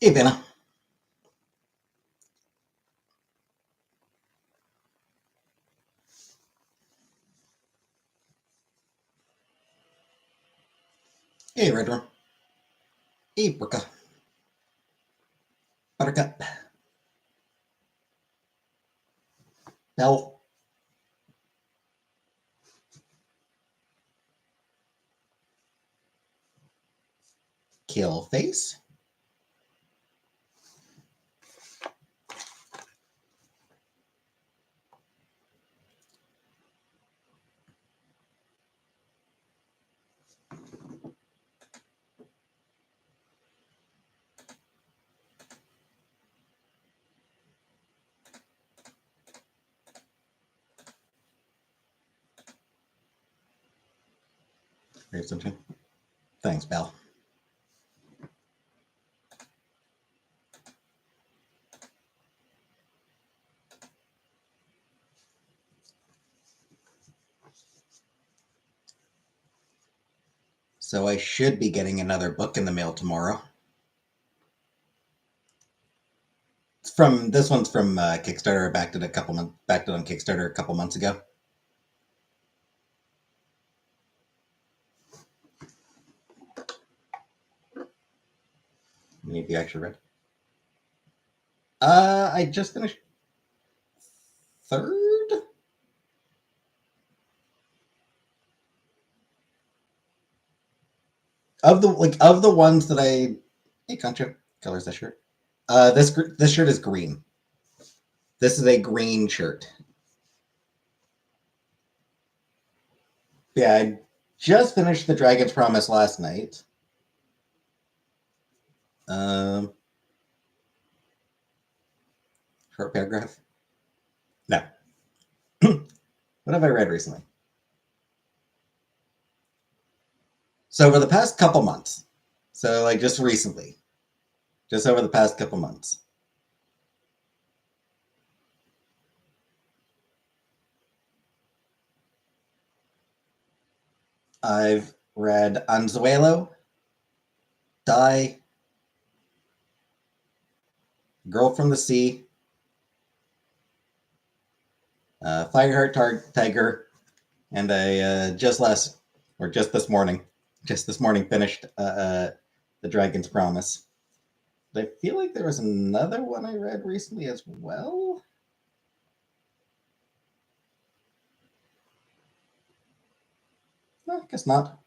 Hey, Vanna. Hey, Red Room. Hey, Brooka. Buttercup. Bell. Kill Face. Here's something. Thanks, Bell. So I should be getting another book in the mail tomorrow. It's from this one's from Kickstarter. I backed it on Kickstarter a couple months ago. Any of you actually read? I just finished third of the ones that I. Hey, Concho, colors that shirt. This shirt is green. This is a green shirt. Yeah, I just finished the Dragon's Promise last night. Um, Short paragraph. No. What have I read recently? So over the past couple months, so like just recently, just over the past couple months, I've read Anzuelo, Die, Girl from the Sea, Fireheart Tiger, and I just this morning finished The Dragon's Promise. But I feel like there was another one I read recently as well. No, I guess not.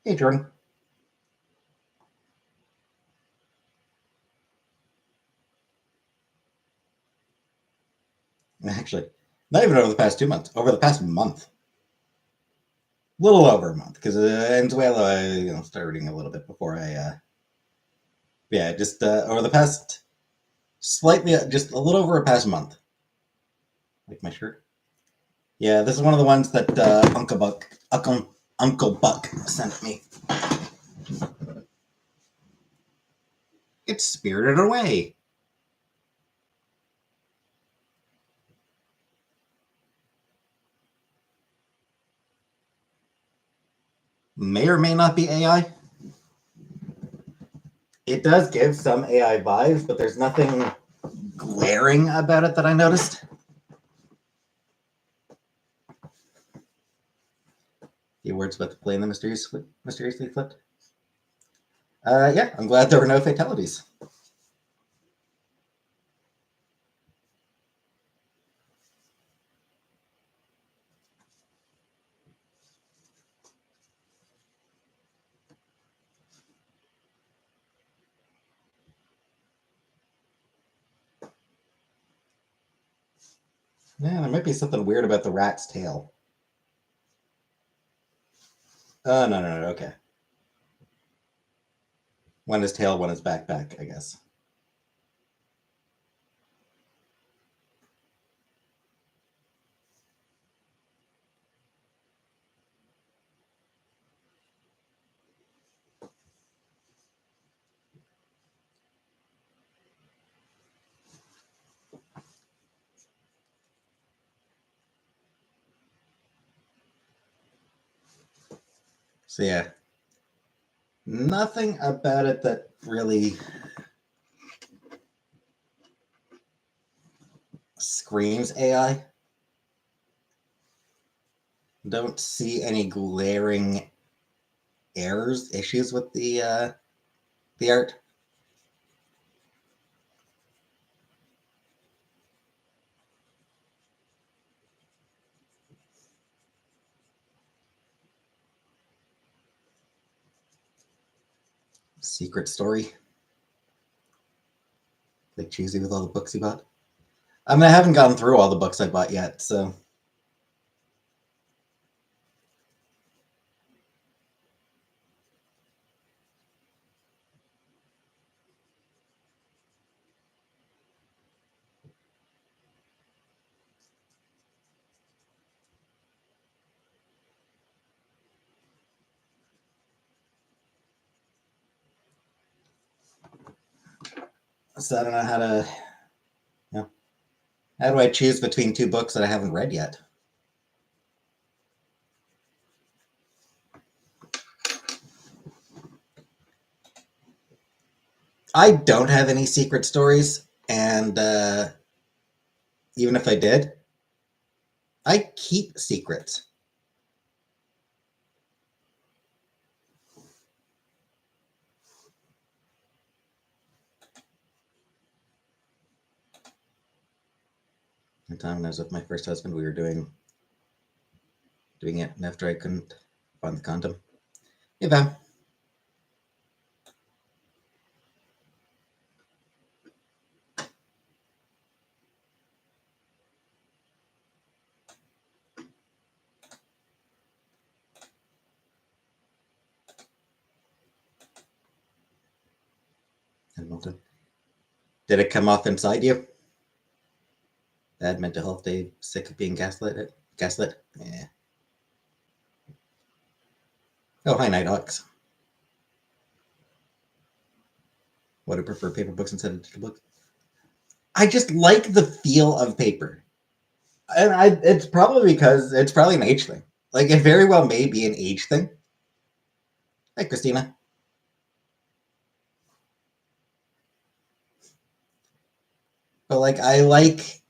Hey, Jordan. Actually, not even over the past 2 months, over the past month. A little over a month, because Anzuelo, I started reading a little bit before just over the past, slightly, just a little over a past month. Like my shirt. Yeah, this is one of the ones that Uncle Buck sent me. It's Spirited Away. May or may not be AI. It does give some AI vibes, but there's nothing glaring about it that I noticed. The words about the plane that mysteriously flipped. Yeah, I'm glad there were no fatalities. Yeah, there might be something weird about the rat's tail. Oh, no, okay. One is tail, one is backpack, I guess. So yeah, nothing about it that really screams AI. Don't see any glaring issues with the art. Secret story. Like choosy with all the books you bought. I mean, I haven't gone through all the books I bought yet, so. So I don't know how to, you know, how do I choose between two books that I haven't read yet? I don't have any secret stories, and even if I did, I keep secrets. The time when I was with my first husband, we were doing it, and after I couldn't find the condom. Hey, Val. Did it come off inside you? Bad mental health day, sick of being gaslit? Gaslit? Yeah. Oh, hi, Nighthawks. What do you prefer, paper books instead of digital books? I just like the feel of paper. And it's probably because it's probably an age thing. Like, it very well may be an age thing. Hi, Christina. But, like, I like,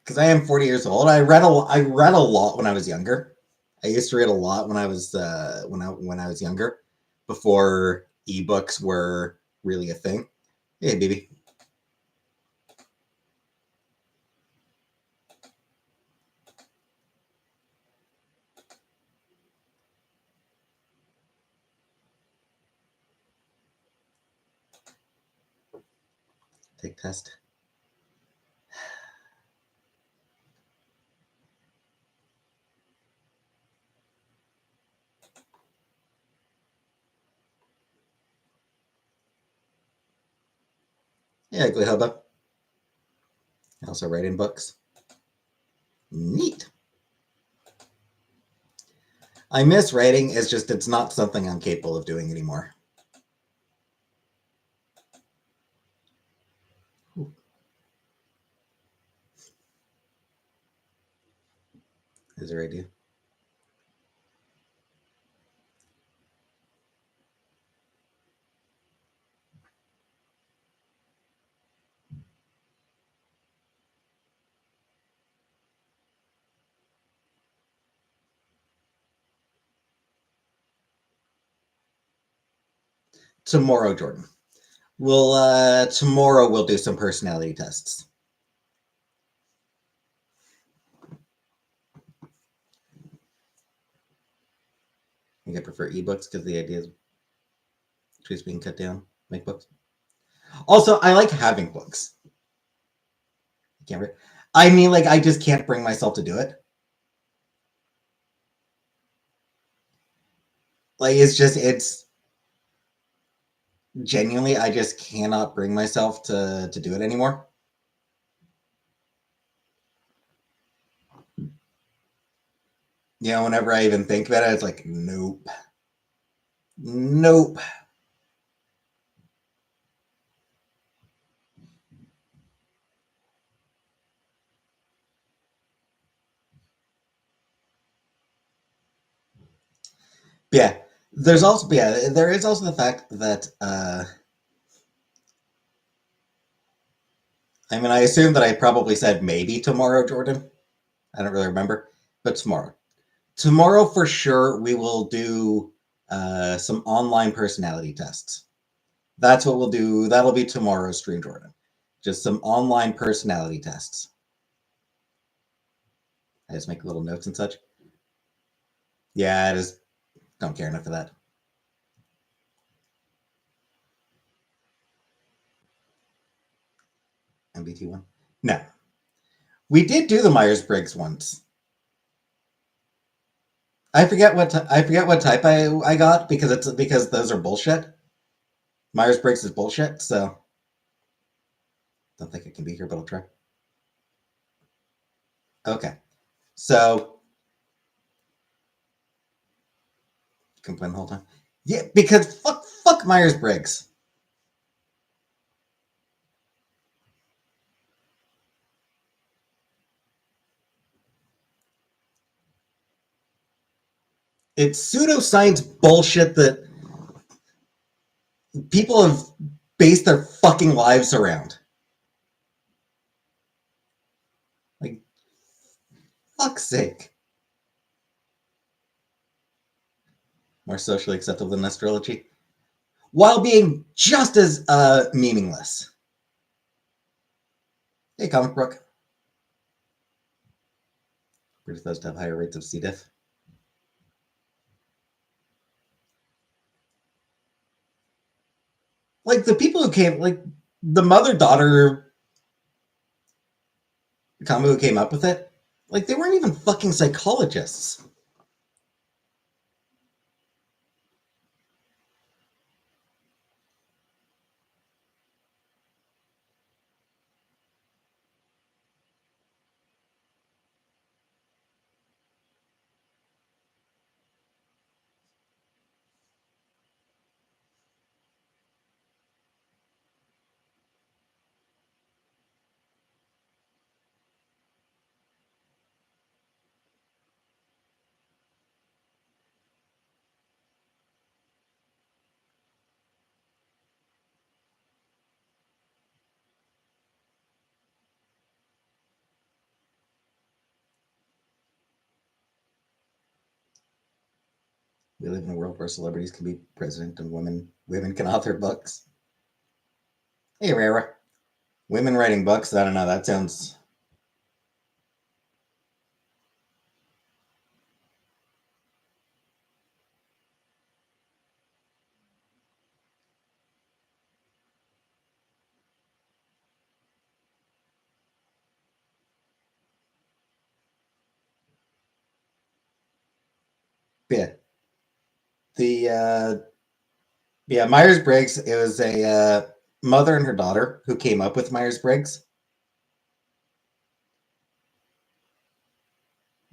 because I am 40 years old. I read a lot when I was younger. I used to read a lot when I was when I was younger, before ebooks were really a thing. Hey, baby. Take test. Yeah, Ugly Hubba. I also write in books. Neat. I miss writing. It's just it's not something I'm capable of doing anymore. Is there idea? Tomorrow, Jordan. We'll tomorrow we'll do some personality tests. I think I prefer ebooks because the idea is trees being cut down, make books. Also, I like having books. I can't. I mean, like, I just can't bring myself to do it. Like, it's genuinely, I just cannot bring myself to do it anymore. You know, whenever I even think about it, it's like, nope, nope. Yeah, there's also there is also the fact that I mean I assume that I probably said maybe tomorrow, Jordan. I don't really remember, but tomorrow. Tomorrow for sure we will do some online personality tests. That's what we'll do. That'll be tomorrow's stream, Jordan. Just some online personality tests. I just make little notes and such. Yeah, I just don't care enough for that. MBT one. No, we did do the Myers Briggs once. I forget what type I got because those are bullshit. Myers Briggs is bullshit, so don't think it can be here, but I'll try. Okay, so complain the whole time. Yeah, because fuck Myers Briggs. It's pseudoscience bullshit that people have based their fucking lives around. Like, fuck's sake. More socially acceptable than astrology, while being just as meaningless. Hey, comic book. We're supposed to have higher rates of C. diff. Like the people who came, like the mother daughter combo who came up with it, like they weren't even fucking psychologists. We live in a world where celebrities can be president and women can author books. Hey, Rara. Women writing books? I don't know. That sounds. Yeah. The yeah, Myers Briggs. It was a mother and her daughter who came up with Myers Briggs.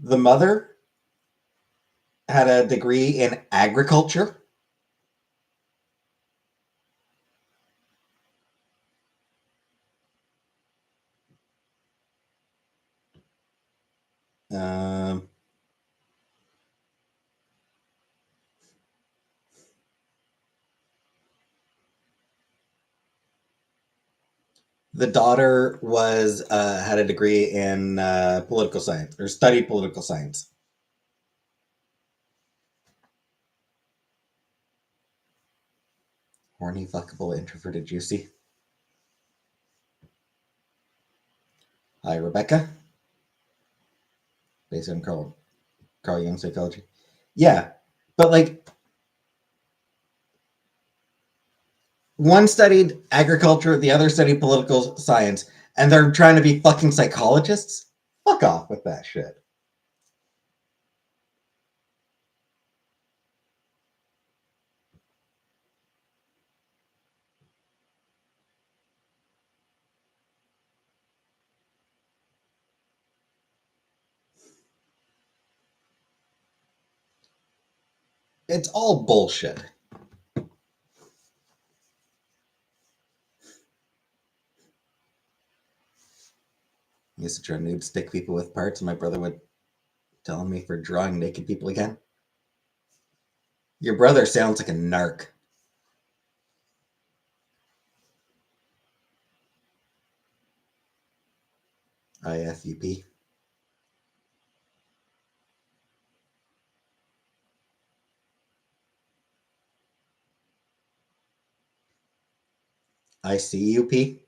The mother had a degree in agriculture. Um, the daughter was had a degree in political science or studied political science. Horny, fuckable, introverted, juicy. Hi, Rebecca. Based on Carl Jung psychology. Yeah, but like one studied agriculture, the other studied political science, and they're trying to be fucking psychologists. Fuck off with that shit. It's all bullshit. I used to draw nude stick people with parts, and my brother would tell me for drawing naked people again. Your brother sounds like a narc. IFUP. ICUP.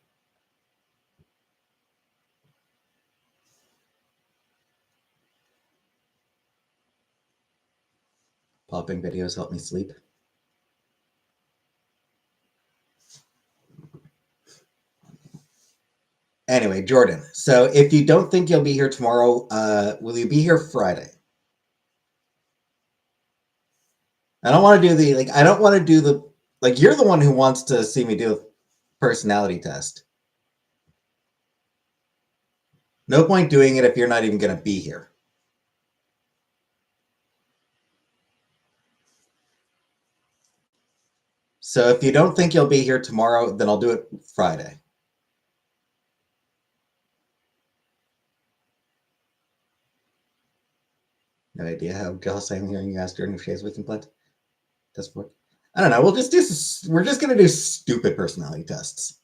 Popping videos help me sleep. Anyway, Jordan. So if you don't think you'll be here tomorrow, will you be here Friday? I don't want to do the I don't want to do the you're the one who wants to see me do a personality test. No point doing it if you're not even going to be here. So if you don't think you'll be here tomorrow, then I'll do it Friday. No idea how jealous I am hearing you ask Jordan if she has weekend plans. Test work. I don't know. We're just gonna do stupid personality tests.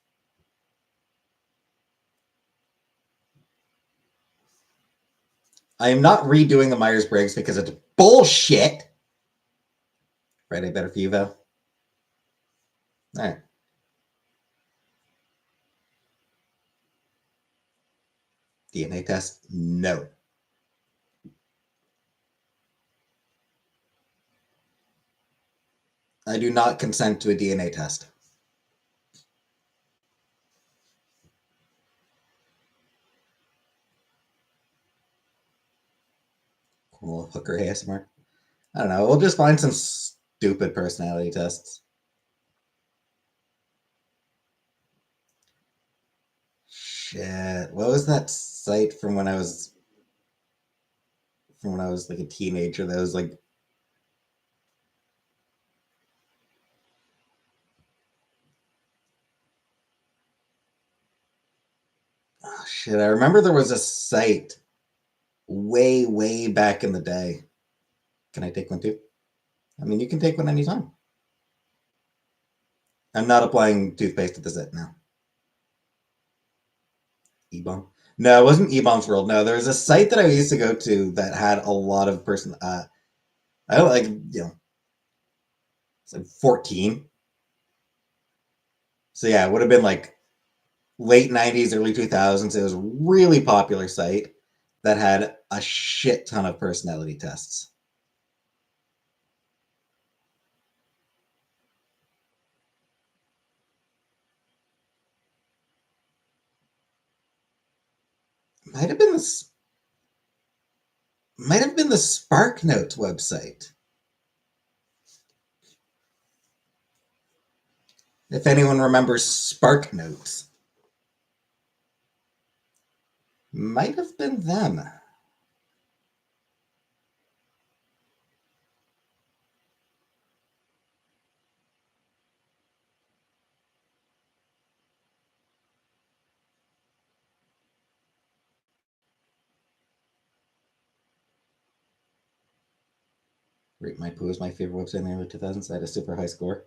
I am not redoing the Myers-Briggs because it's bullshit. Friday better for you, Val. All right. DNA test? No. I do not consent to a DNA test. Cool. Hooker ASMR. I don't know. We'll just find some stupid personality tests. Shit. What was that site from when I was like a teenager that was like oh shit, I remember there was a site way, way back in the day. Can I take one too? I mean, you can take one anytime. I'm not applying toothpaste to the zit now. E-bomb? No, it wasn't E-bomb's World. No, there was a site that I used to go to that had a lot of I don't like, it's like 14. So yeah, it would have been like late 90s, early 2000s. It was a really popular site that had a shit ton of personality tests. Might have been this might have been the SparkNote website. If anyone remembers SparkNotes. Might have been them. Rate My Poo is my favorite website in the early 2000s. I had a super high score.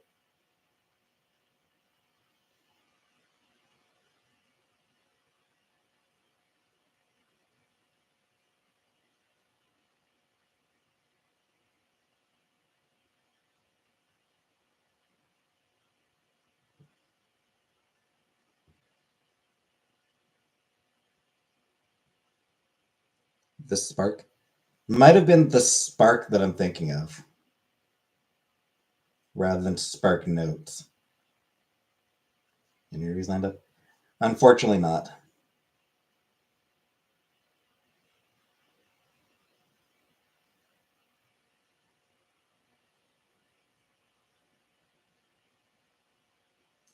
The Spark might have been the Spark that I'm thinking of, rather than Spark Notes. Interviews lined up? Unfortunately, not.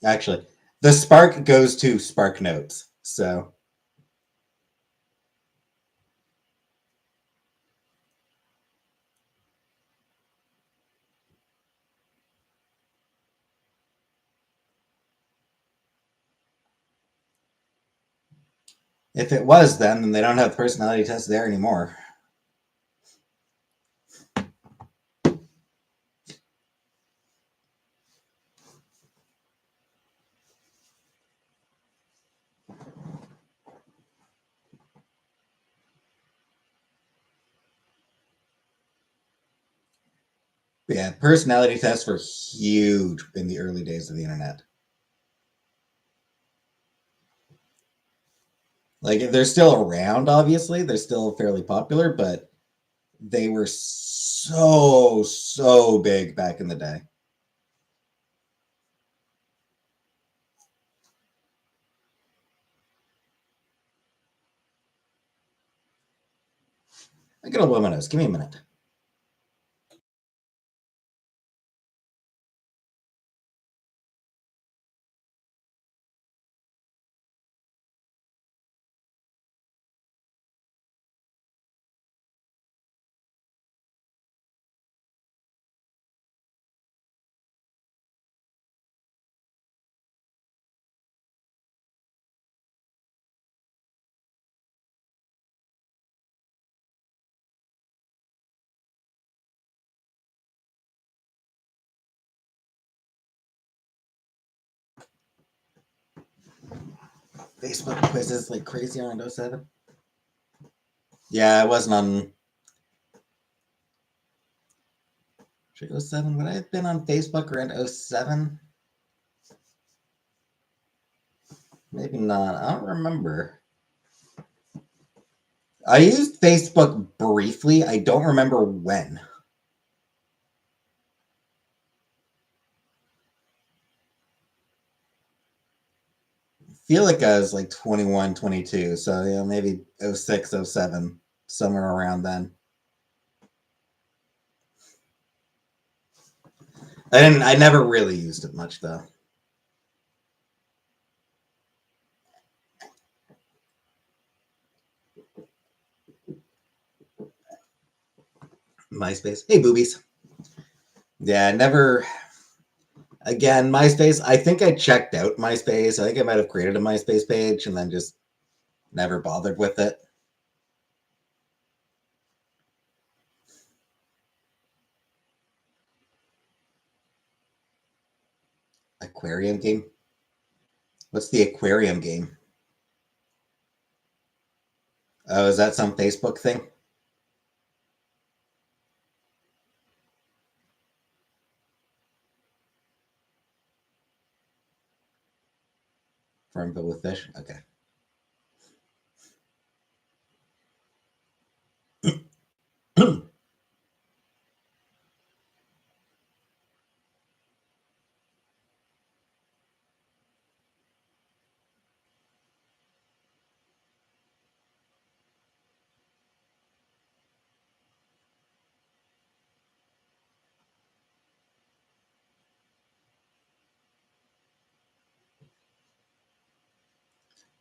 Actually, the Spark goes to Spark Notes. So if it was them, then they don't have personality tests there anymore. Yeah, personality tests were huge in the early days of the internet. Like they're still around, obviously. They're still fairly popular, but they were so big back in the day. I gotta blow my nose. Give me a minute. Facebook quizzes like crazy on Windows 7. Yeah, I wasn't on 07. Would I have been on Facebook around 07? Maybe not. I don't remember. I used Facebook briefly. I don't remember when. I feel like I was like 21, 22. So, yeah, maybe 06, 07, somewhere around then. I never really used it much though. MySpace. Hey, boobies. Yeah, never. Again, MySpace. I think I checked out MySpace. I think I might have created a MySpace page and then just never bothered with it. Aquarium game? What's the aquarium game? Oh, is that some Facebook thing? Farmville with fish? Okay.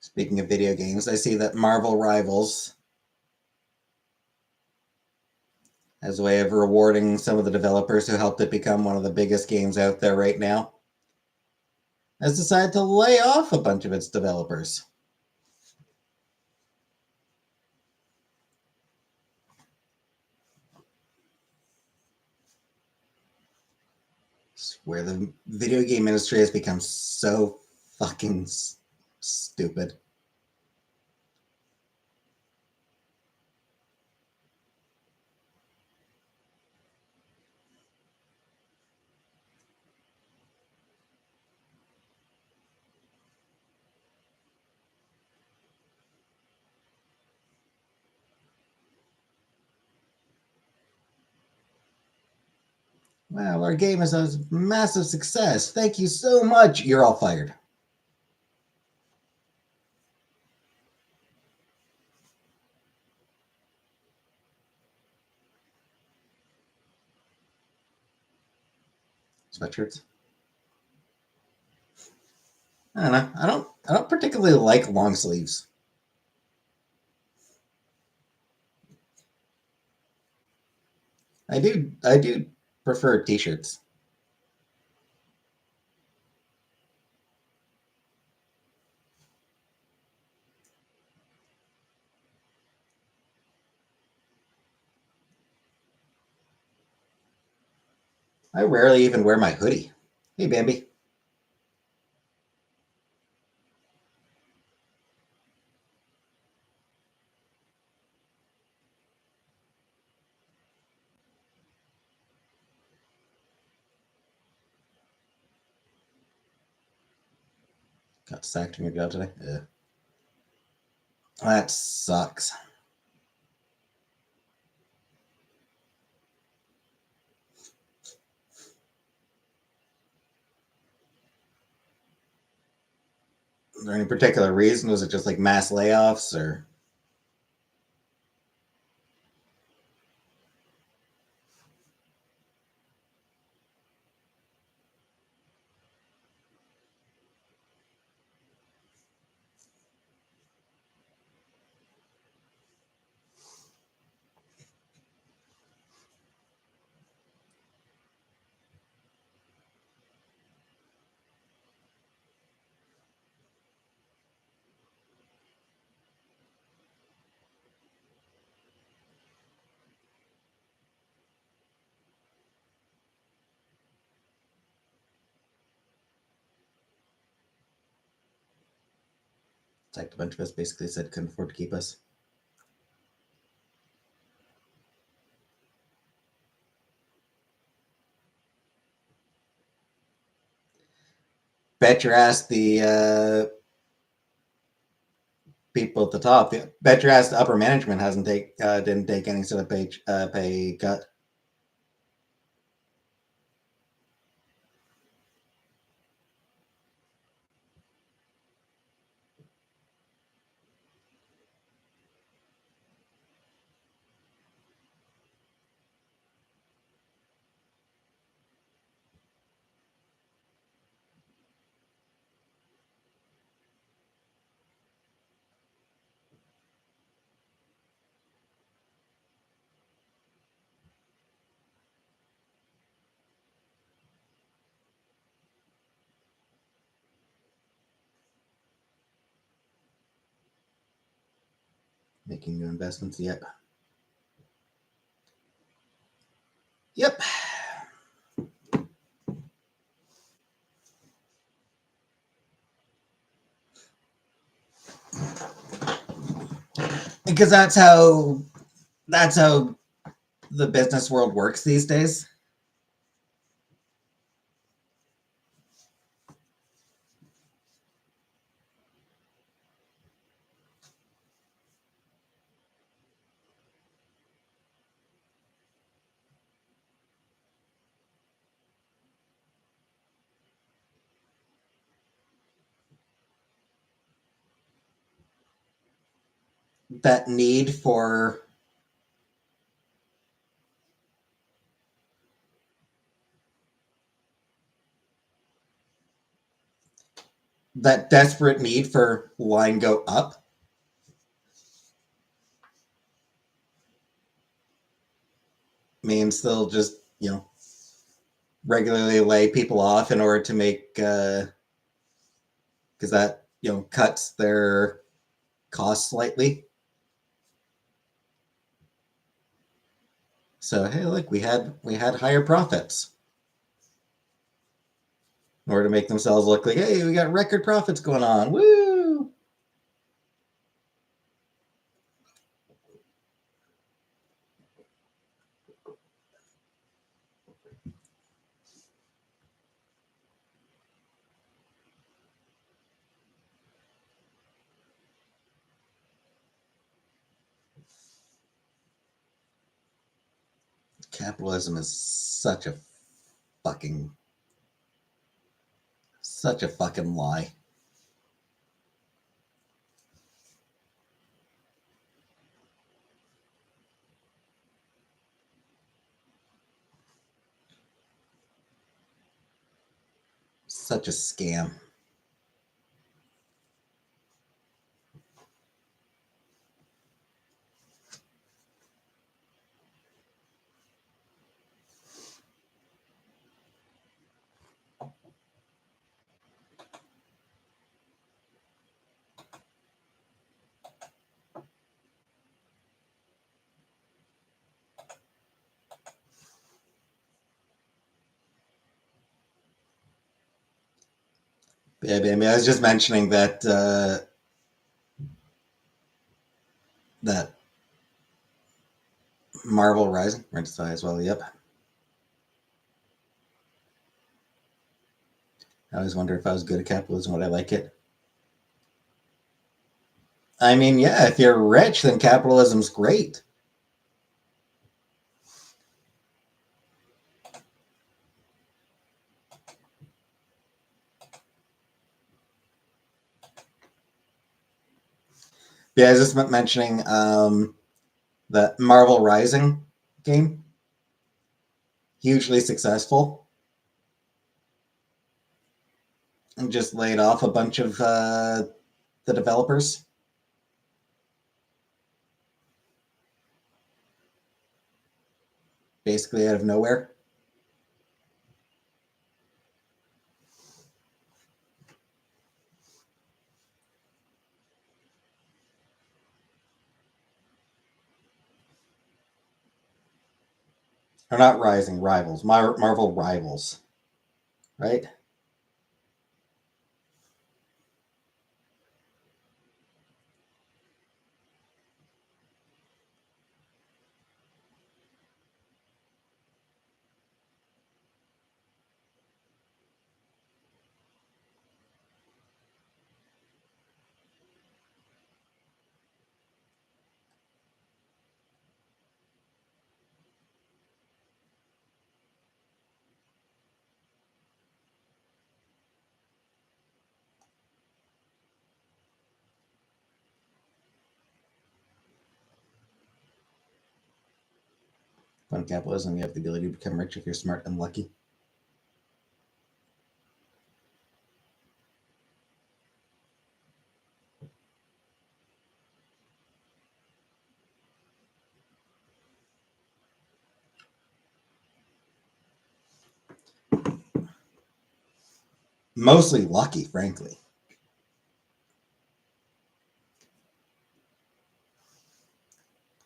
Speaking of video games, I see that Marvel Rivals, as a way of rewarding some of the developers who helped it become one of the biggest games out there right now, has decided to lay off a bunch of its developers. Where the video game industry has become so fucking stupid. Wow, our game is a massive success. Thank you so much. You're all fired. Sweatshirts. I don't know. I don't particularly like long sleeves. I do prefer t-shirts. I rarely even wear my hoodie. Hey Bambi. Got sacked from your job today? Yeah. That sucks. Is there any particular reason? Was it just like mass layoffs or? It's like a bunch of us basically said couldn't afford to keep us. Bet your ass the people at the top. Bet your ass the upper management didn't take any sort of pay cut. Making new investments. Yep. Yep. Because that's how the business world works these days. That need for that desperate need for line go up means they'll just regularly lay people off in order to make because that cuts their costs slightly. So hey, look, we had higher profits in order to make themselves look like, hey, we got record profits going on. Woo! Capitalism is fucking such a fucking lie. Such a scam. Yeah, I mean, I was just mentioning that Marvel Rising rent as well. Yep. I always wonder if I was good at capitalism, would I like it? I mean, yeah, if you're rich, then capitalism's great. Yeah, I was just mentioning the Marvel Rising game, hugely successful, and just laid off a bunch of the developers. Basically out of nowhere. Or not Rising, Rivals. Marvel Rivals, right? Fun capitalism, you have the ability to become rich if you're smart and lucky. Mostly lucky, frankly.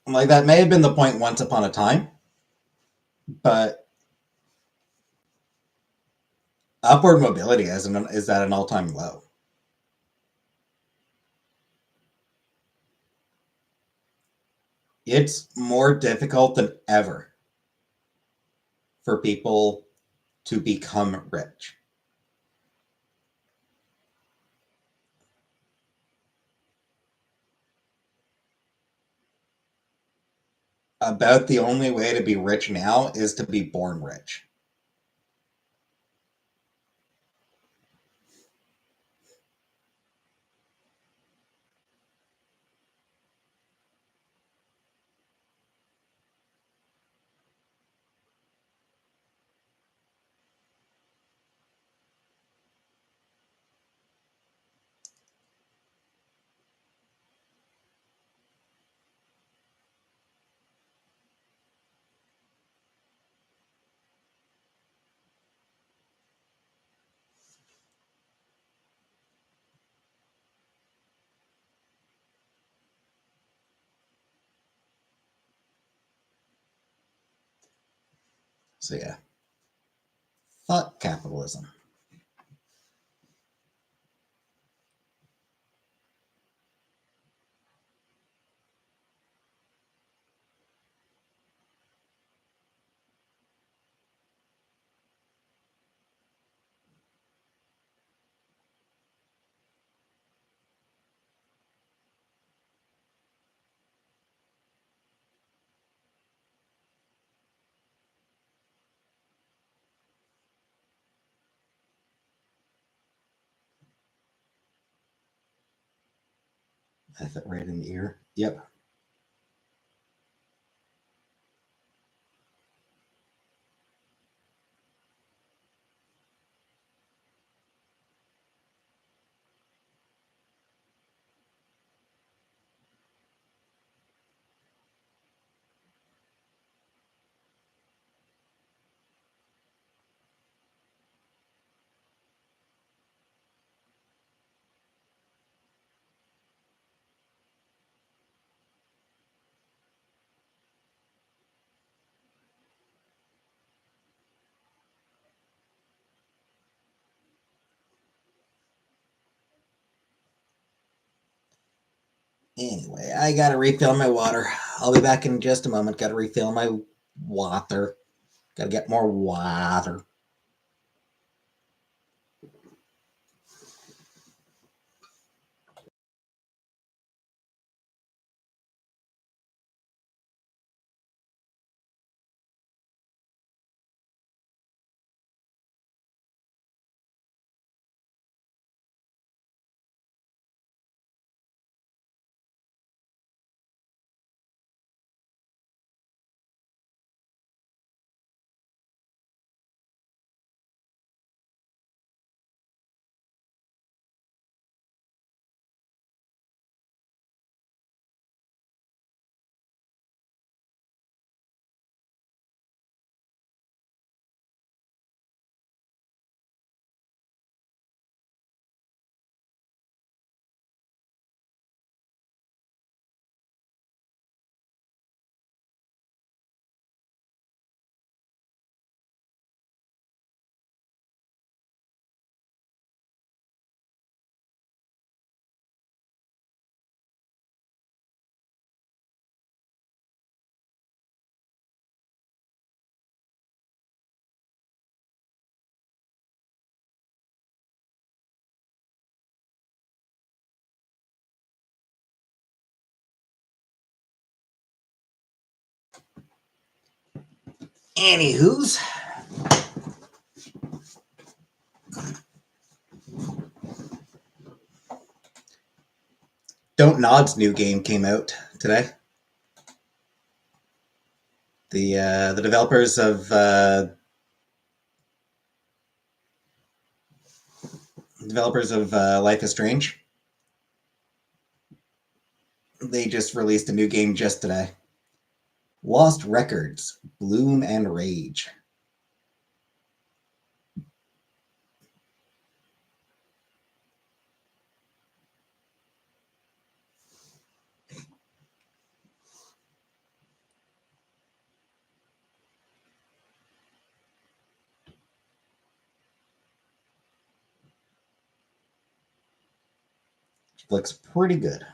Like that may have been the point once upon a time, but upward mobility is at an all-time low. It's more difficult than ever for people to become rich. About the only way to be rich now is to be born rich. So yeah, fuck capitalism. I thought right in the ear. Yep. Anyway, I gotta refill my water. I'll be back in just a moment. Gotta refill my water. Gotta get more water. Anywho's. Don't Nod's new game came out today. The developers of Life is Strange, they just released a new game just today. Lost Records, Bloom and Rage. Looks pretty good.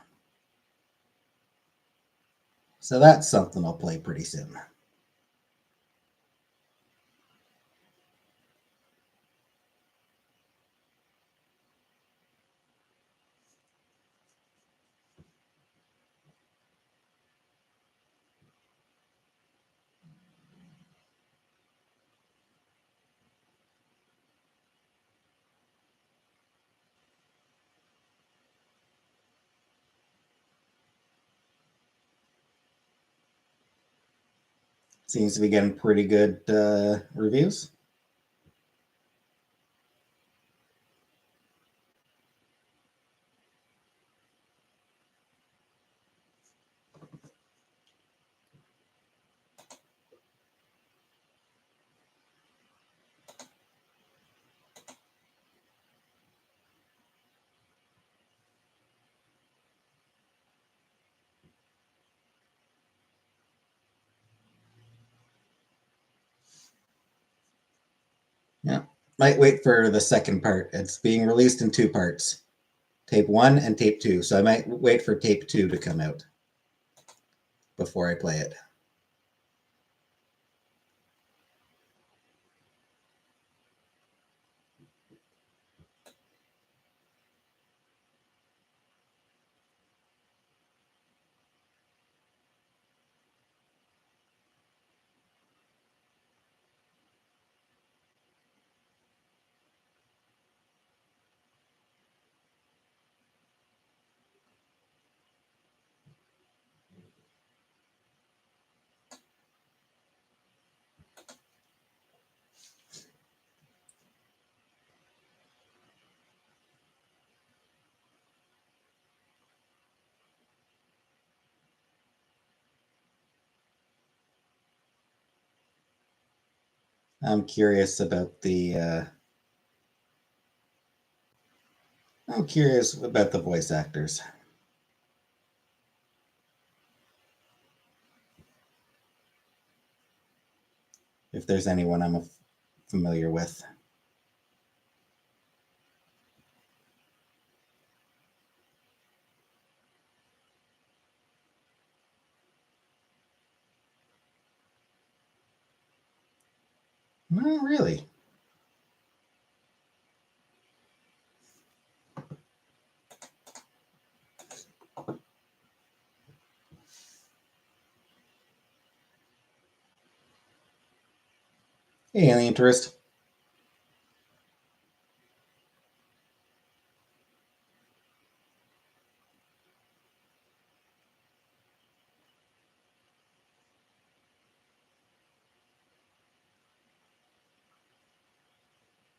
So that's something I'll play pretty soon. Seems to be getting pretty good reviews. Yeah, might wait for the second part. It's being released in 2 parts, tape 1 and tape 2. So I might wait for tape 2 to come out before I play it. I'm curious about the voice actors. If there's anyone I'm familiar with. No, really. Hey, any interest?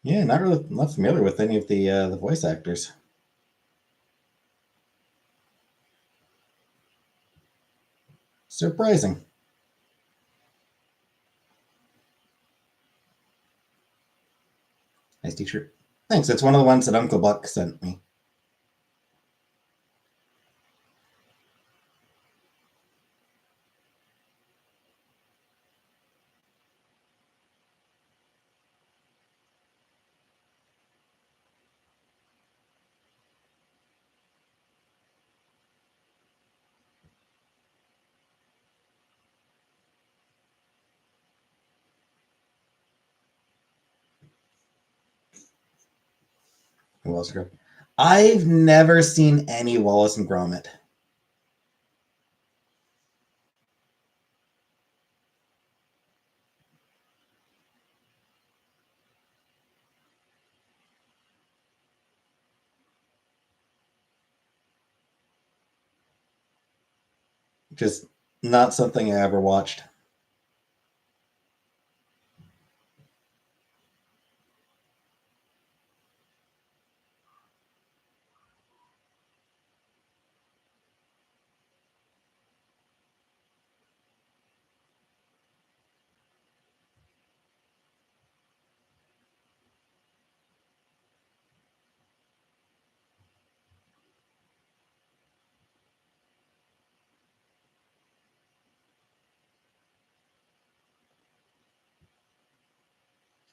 Yeah, not familiar with any of the voice actors. Surprising. Nice t-shirt. Thanks. It's one of the ones that Uncle Buck sent me. Wallace and Gromit. I've never seen any Wallace and Gromit. Just not something I ever watched.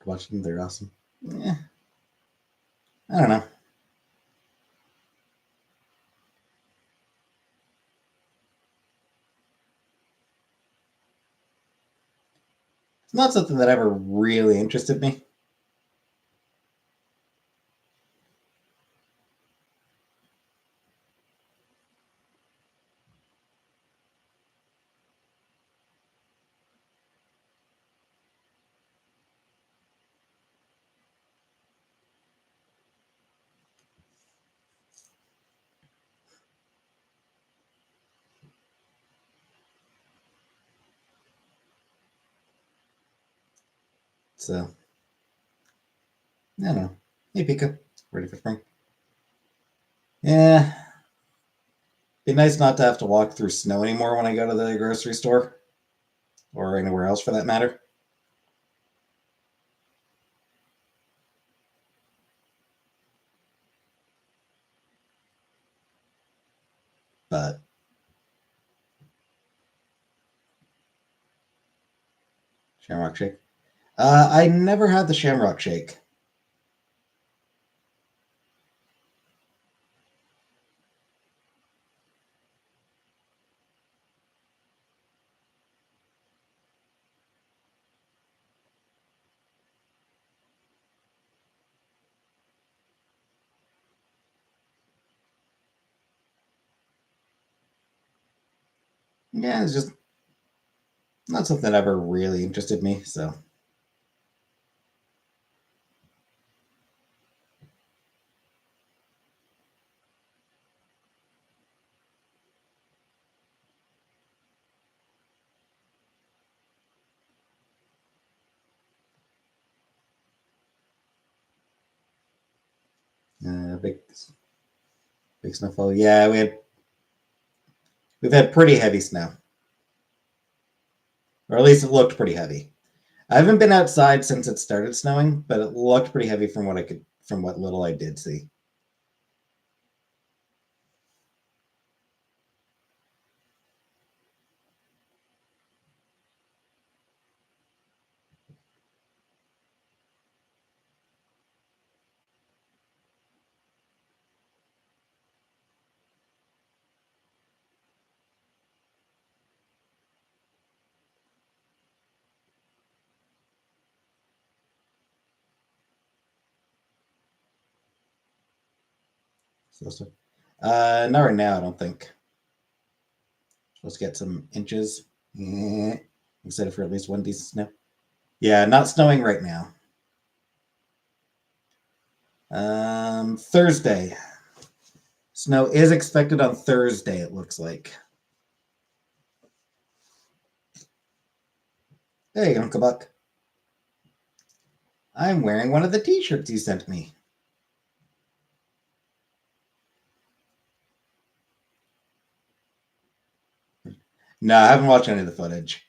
Watch them, they're awesome. Yeah, I don't know. It's not something that ever really interested me. So, I don't know. Hey, Pika, ready for spring? Yeah, be nice not to have to walk through snow anymore when I go to the grocery store or anywhere else for that matter. But Shamrock Shake. I never had the Shamrock Shake. Yeah, it's just not something that ever really interested me. So, big snowfall. Yeah, we've had pretty heavy snow, or at least it looked pretty heavy. I haven't been outside since it started snowing, but it looked pretty heavy from what little I did see. So, not right now. I don't think. Let's get some inches. Excited for at least one decent snow. Yeah, not snowing right now. Thursday. Snow is expected on Thursday, it looks like. Hey, Uncle Buck. I'm wearing one of the t shirts you sent me. No, I haven't watched any of the footage.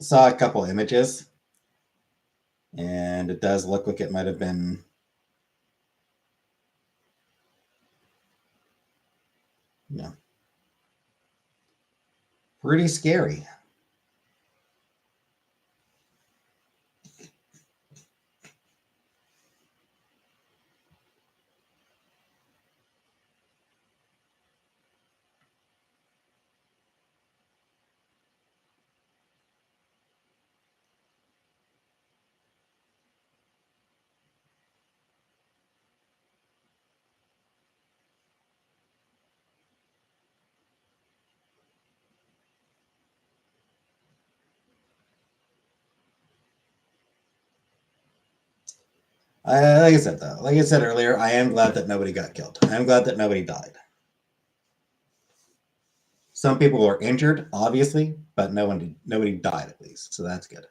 Saw a couple images, and it does look like it might have been, you know, pretty scary. Like I said, though, like I said earlier, I am glad that nobody got killed. I am glad that nobody died. Some people were injured, obviously, but nobody died at least, so that's good.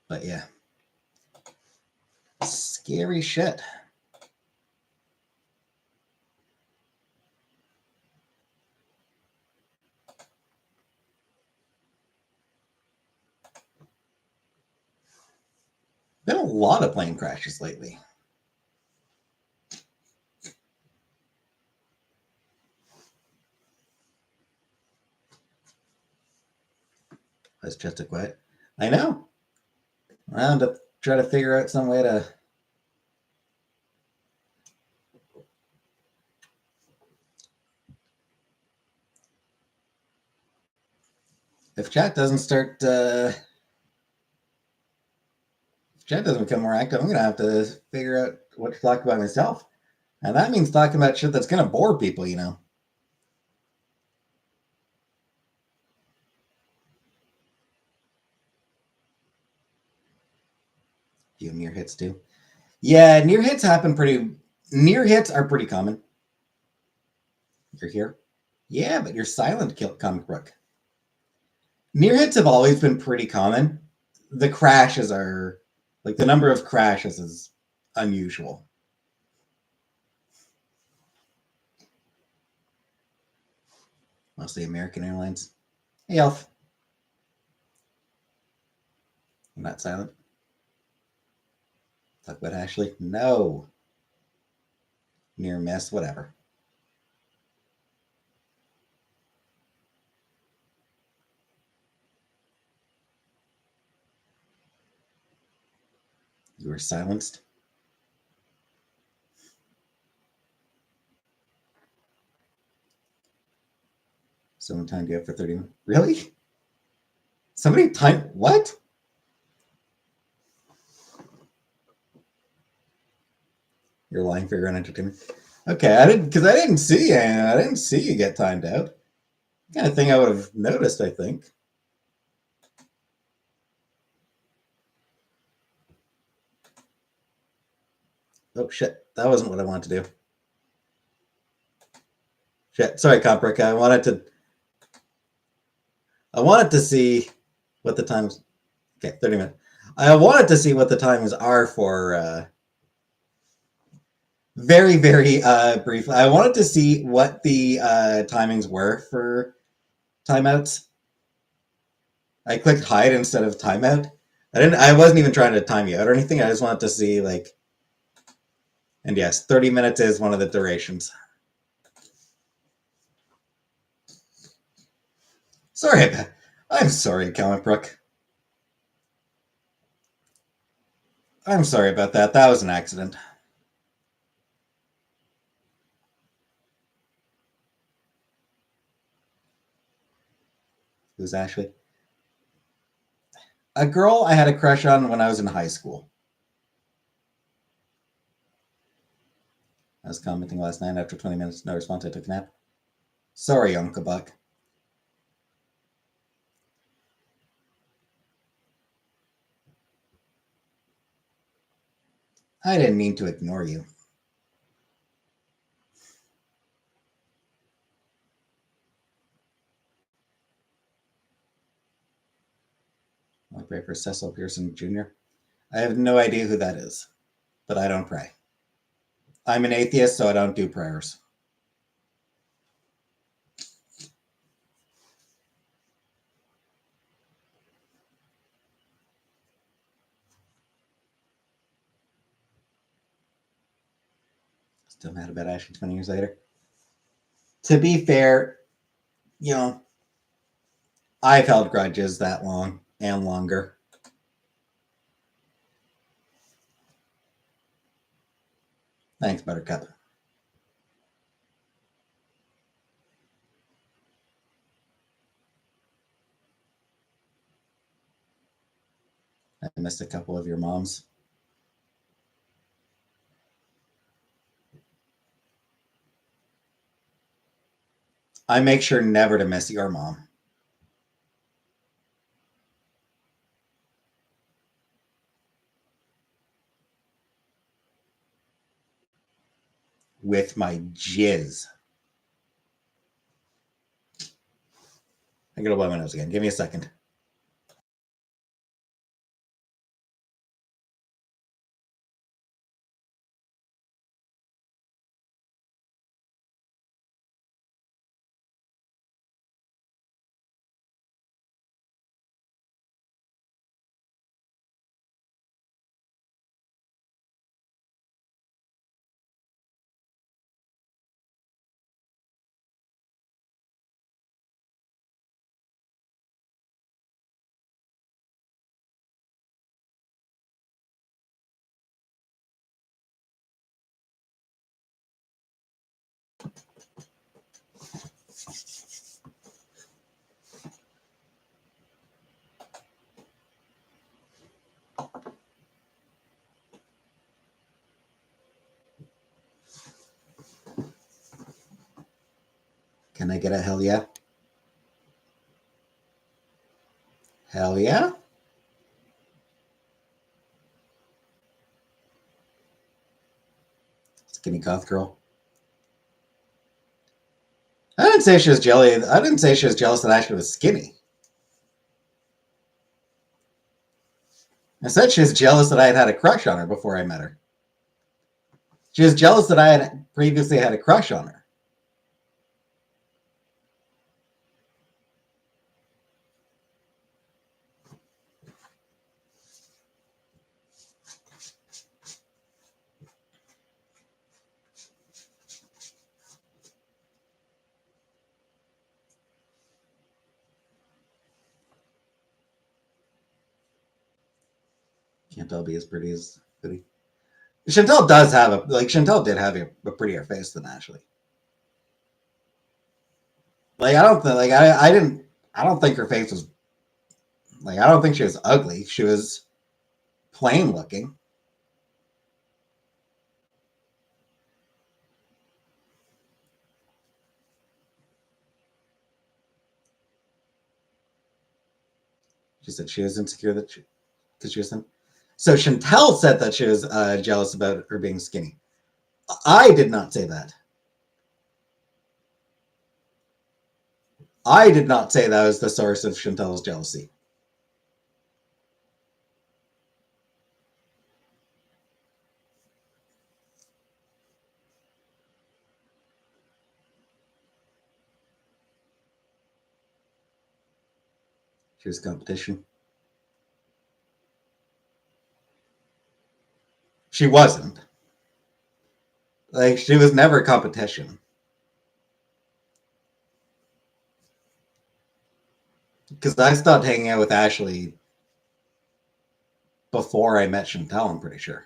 But yeah, scary shit. Been a lot of plane crashes lately. That's just a quiet. I know. I have to try to figure out some way to. If chat doesn't start, if chat doesn't become more active, I'm gonna have to figure out what to talk about myself, and that means talking about shit that's gonna bore people, you know. You near hits too. Yeah, near hits happen pretty. Near hits are pretty common. You're here. Yeah, but you're silent, comic book. Near hits have always been pretty common. The crashes are like the number of crashes is unusual. Mostly American Airlines. Hey, Elf. I'm not silent. Talk about Ashley. No. Near miss, whatever. You were silenced. Someone timed you up for 30 minutes. Really? Somebody timed what? You're lying for your own entertainment. Okay, I didn't see you. I didn't see you get timed out. Kind of thing I would have noticed, I think. Oh shit, that wasn't what I wanted to do. Shit, sorry, Copric. I wanted to see what the times. Okay, 30 minutes. I wanted to see what the times are for. Very, very briefly. I wanted to see what the timings were for timeouts. I clicked hide instead of timeout. I wasn't even trying to time you out or anything. I just wanted to see like. And yes, 30 minutes is one of the durations. Sorry, I'm sorry, Comic Brook. I'm sorry about that. That was an accident. Who's Ashley? A girl I had a crush on when I was in high school. I was commenting last night after 20 minutes, no response. I took a nap. Sorry, Uncle Buck. I didn't mean to ignore you. I pray for Cecil Pearson Jr. I have no idea who that is, but I don't pray. I'm an atheist, so I don't do prayers. Still mad about Ashley 20 years later. To be fair, you know, I've held grudges that long and longer. Thanks, Buttercup. I missed a couple of your moms. I make sure never to miss your mom. With my jizz. I gotta blow my nose again. Give me a second. Can I get a hell yeah? Hell yeah? Skinny goth girl. I didn't say she was jelly. I didn't say she was jealous that I actually was skinny. I said she was jealous that I had a crush on her before I met her. She was jealous that I had previously had a crush on her. Can't tell be as pretty as Biddy. Chantel does have Chantel did have a prettier face than Ashley. Like I don't think like I didn't I don't think her face was like I don't think she was ugly. She was plain looking. She said she was insecure that because she was thin. So Chantel said that she was jealous about her being skinny. I did not say that. I did not say that was the source of Chantel's jealousy. She was competition. She wasn't. Like she was never competition. Because I stopped hanging out with Ashley before I met Chantel, I'm pretty sure.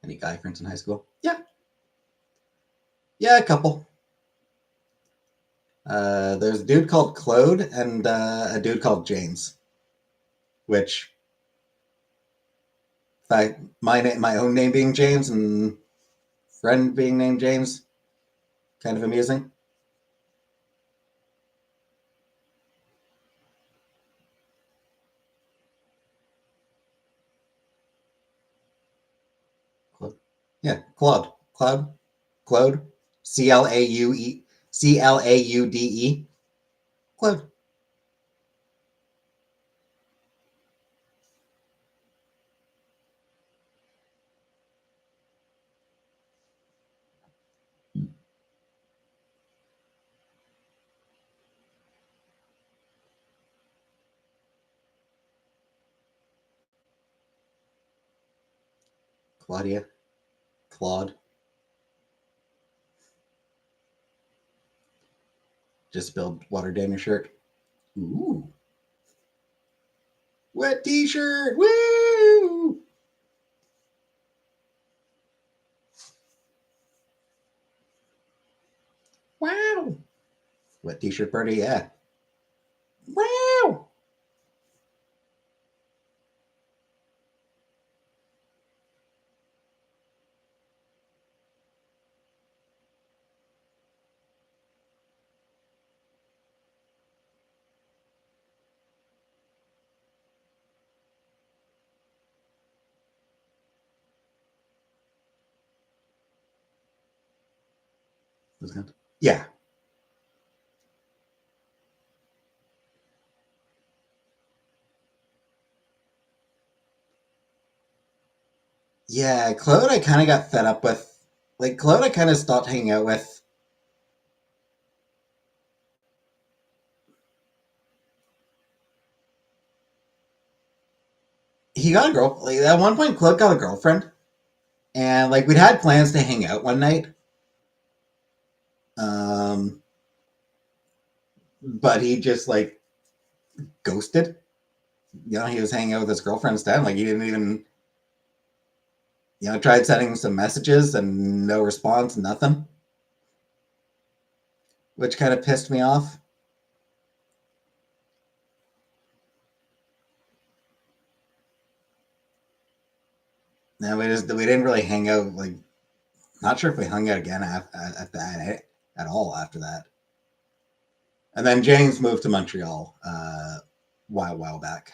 Any guy friends in high school? Yeah. Yeah, a couple. There's a dude called Claude and a dude called James, which my own name being James and friend being named James, kind of amusing. Yeah, Claude. Claude. Claude. Claude. Claudia. Claude. Just spilled water down your shirt. Ooh. Wet t-shirt. Woo! Wow. Wet t-shirt party, yeah. Wow. Yeah. Yeah, Claude I kind of got fed up with. Like, Claude I kind of stopped hanging out with. He got a girl. Like, at one point, Claude got a girlfriend. And, like, we'd had plans to hang out one night. Um, but he just, like, ghosted. You know, he was hanging out with his girlfriend instead. Like, he didn't even, tried sending some messages and no response, nothing. Which kind of pissed me off. And we didn't really hang out. Like, not sure if we hung out again at that at all after that. And then James moved to Montreal while back.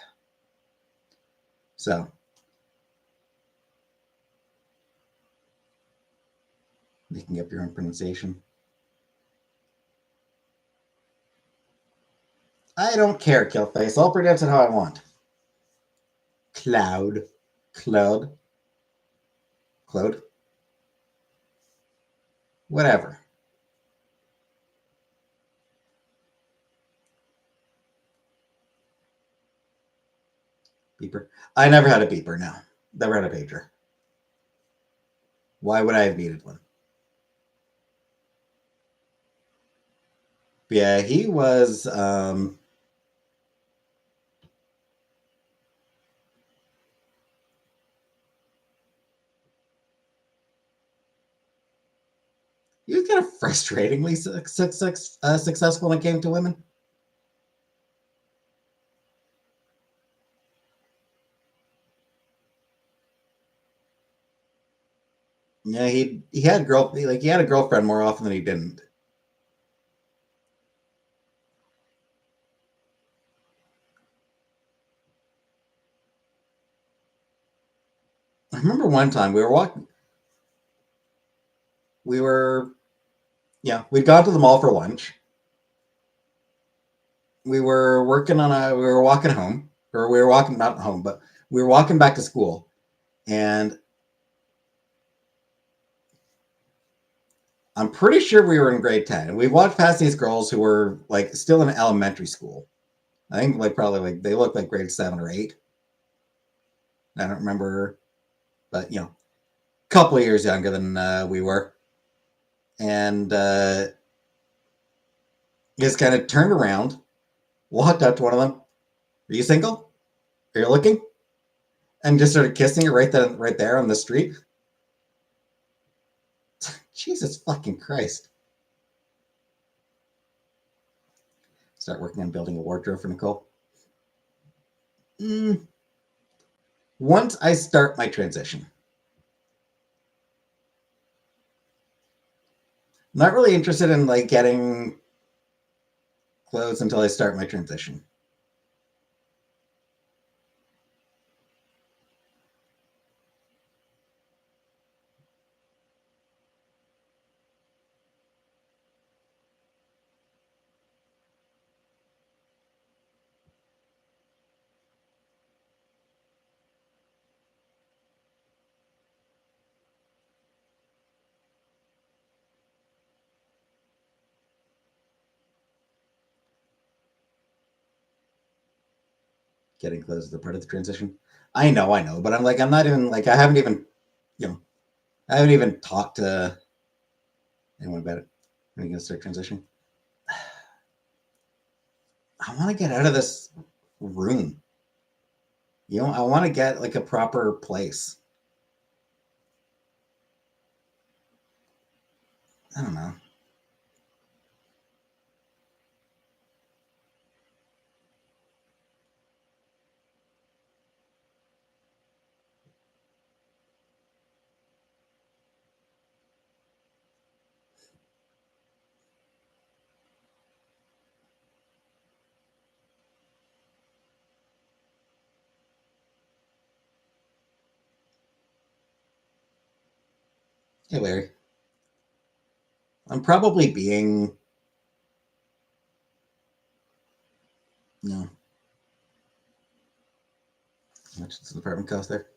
So making up your own pronunciation. I don't care, Killface. I'll pronounce it how I want. Cloud. Claude. Claude. Whatever. Beeper. I never had a beeper, no. Never had a pager. Why would I have needed one? But yeah, he was kind of frustratingly successful when it came to women. Yeah, he had he had a girlfriend more often than he didn't. I remember one time we were walking. We were we'd gone to the mall for lunch. We were we were walking home, or we were walking not home, but we were walking back to school, and I'm pretty sure we were in grade 10. And we walked past these girls who were like still in elementary school. I think like probably like they looked like grade 7 or 8. I don't remember, but a couple of years younger than we were. And just kind of turned around, walked up to one of them. Are you single? Are you looking? And just started kissing her right there on the street. Jesus fucking Christ. Start working on building a wardrobe for Nicole. Mm. Once I start my transition. Not really interested in like getting clothes until I start my transition. Getting close to the part of the transition. I know, but I'm not even like I haven't even, you know, I haven't even talked to anyone about it. When you gonna start transition? I want to get out of this room. I want to get like a proper place. I don't know. Hey, Larry. I'm probably being, no. How much does the apartment cost there?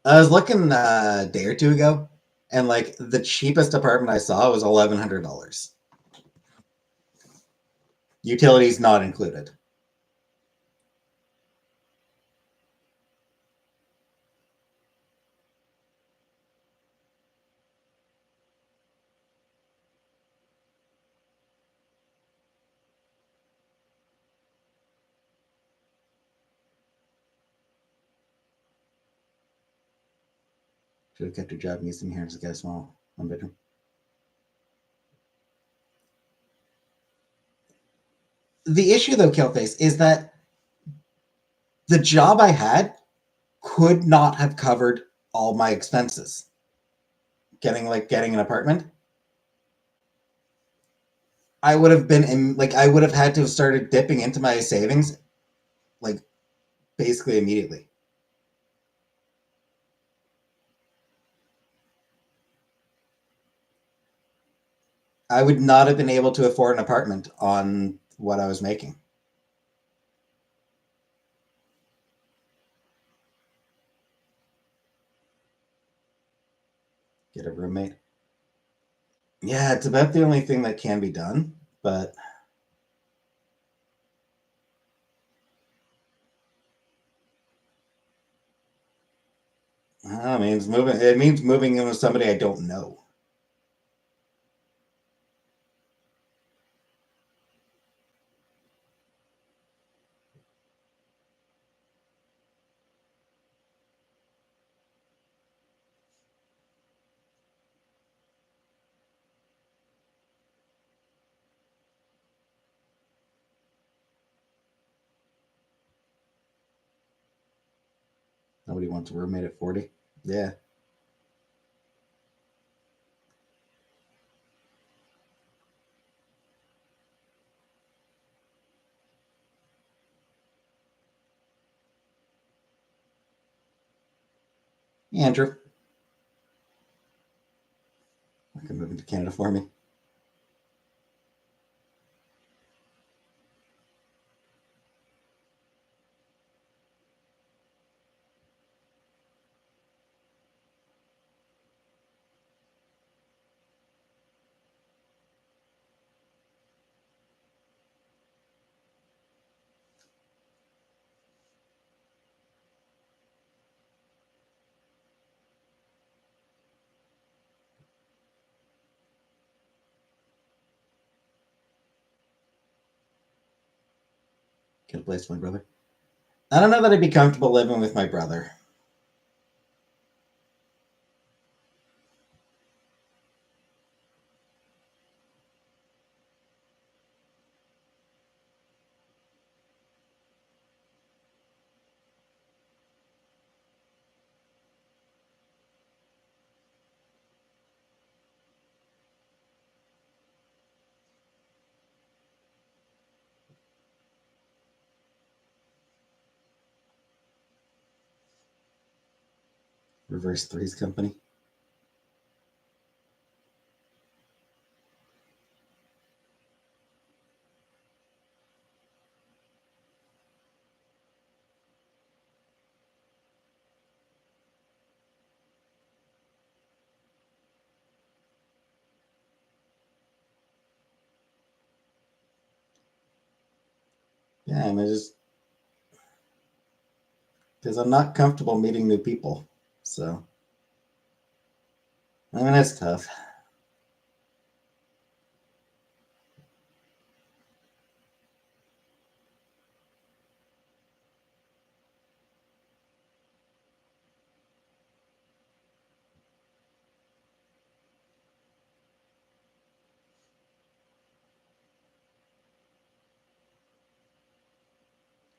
I was looking a day or two ago, and like the cheapest apartment I saw was $1,100. Utilities not included. Should have kept your job and used in here as a guy small one bedroom. The issue though, Killface, is that the job I had could not have covered all my expenses. Getting an apartment, I would have been in like I would have had to have started dipping into my savings like basically immediately. I would not have been able to afford an apartment on what I was making. Get a roommate. Yeah, it's about the only thing that can be done, but I mean, it means moving in with somebody I don't know. Nobody wants a roommate at 40. Yeah. Andrew, I can move into Canada for me. Get a place for my brother. I don't know that I'd be comfortable living with my brother. Reverse Threes Company. Yeah, I mean, just because I'm not comfortable meeting new people. So, I mean, it's tough.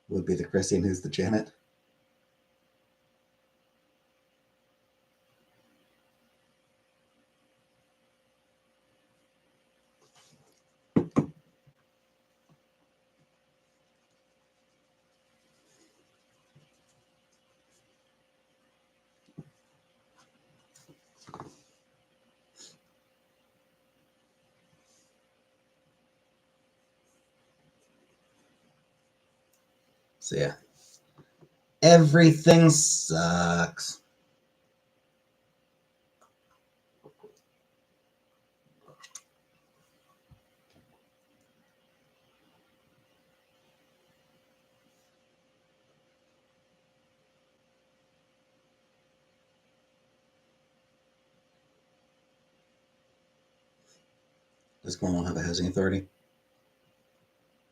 Would be the Chrissy and who's the Janet. So yeah, everything sucks. Does Cornwall have a housing authority?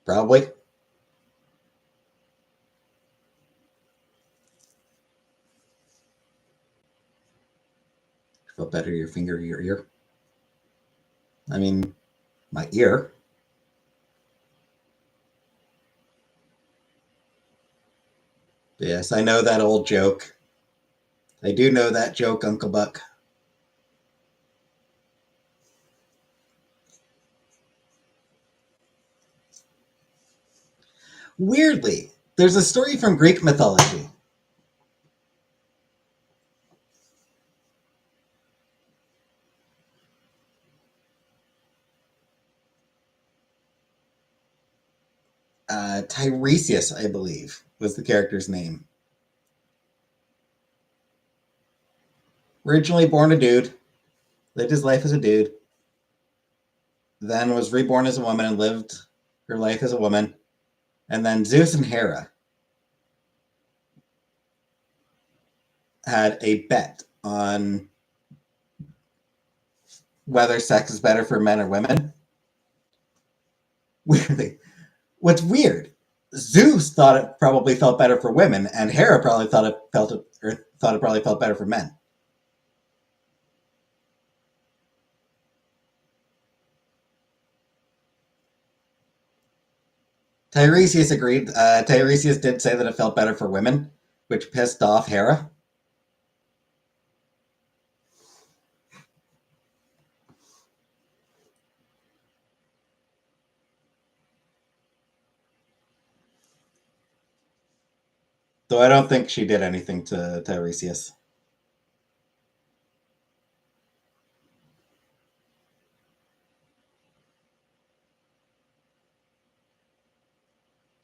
Probably. Felt better your finger, your ear. I mean, my ear. Yes, I know that old joke. I do know that joke, Uncle Buck. Weirdly, there's a story from Greek mythology. Tiresias, I believe, was the character's name. Originally born a dude, lived his life as a dude, then was reborn as a woman and lived her life as a woman. And then Zeus and Hera had a bet on whether sex is better for men or women. Weirdly, what's weird, Zeus thought it probably felt better for women, and Hera probably thought it probably felt better for men. Tiresias agreed. Tiresias did say that it felt better for women, which pissed off Hera. Though I don't think she did anything to Tiresias.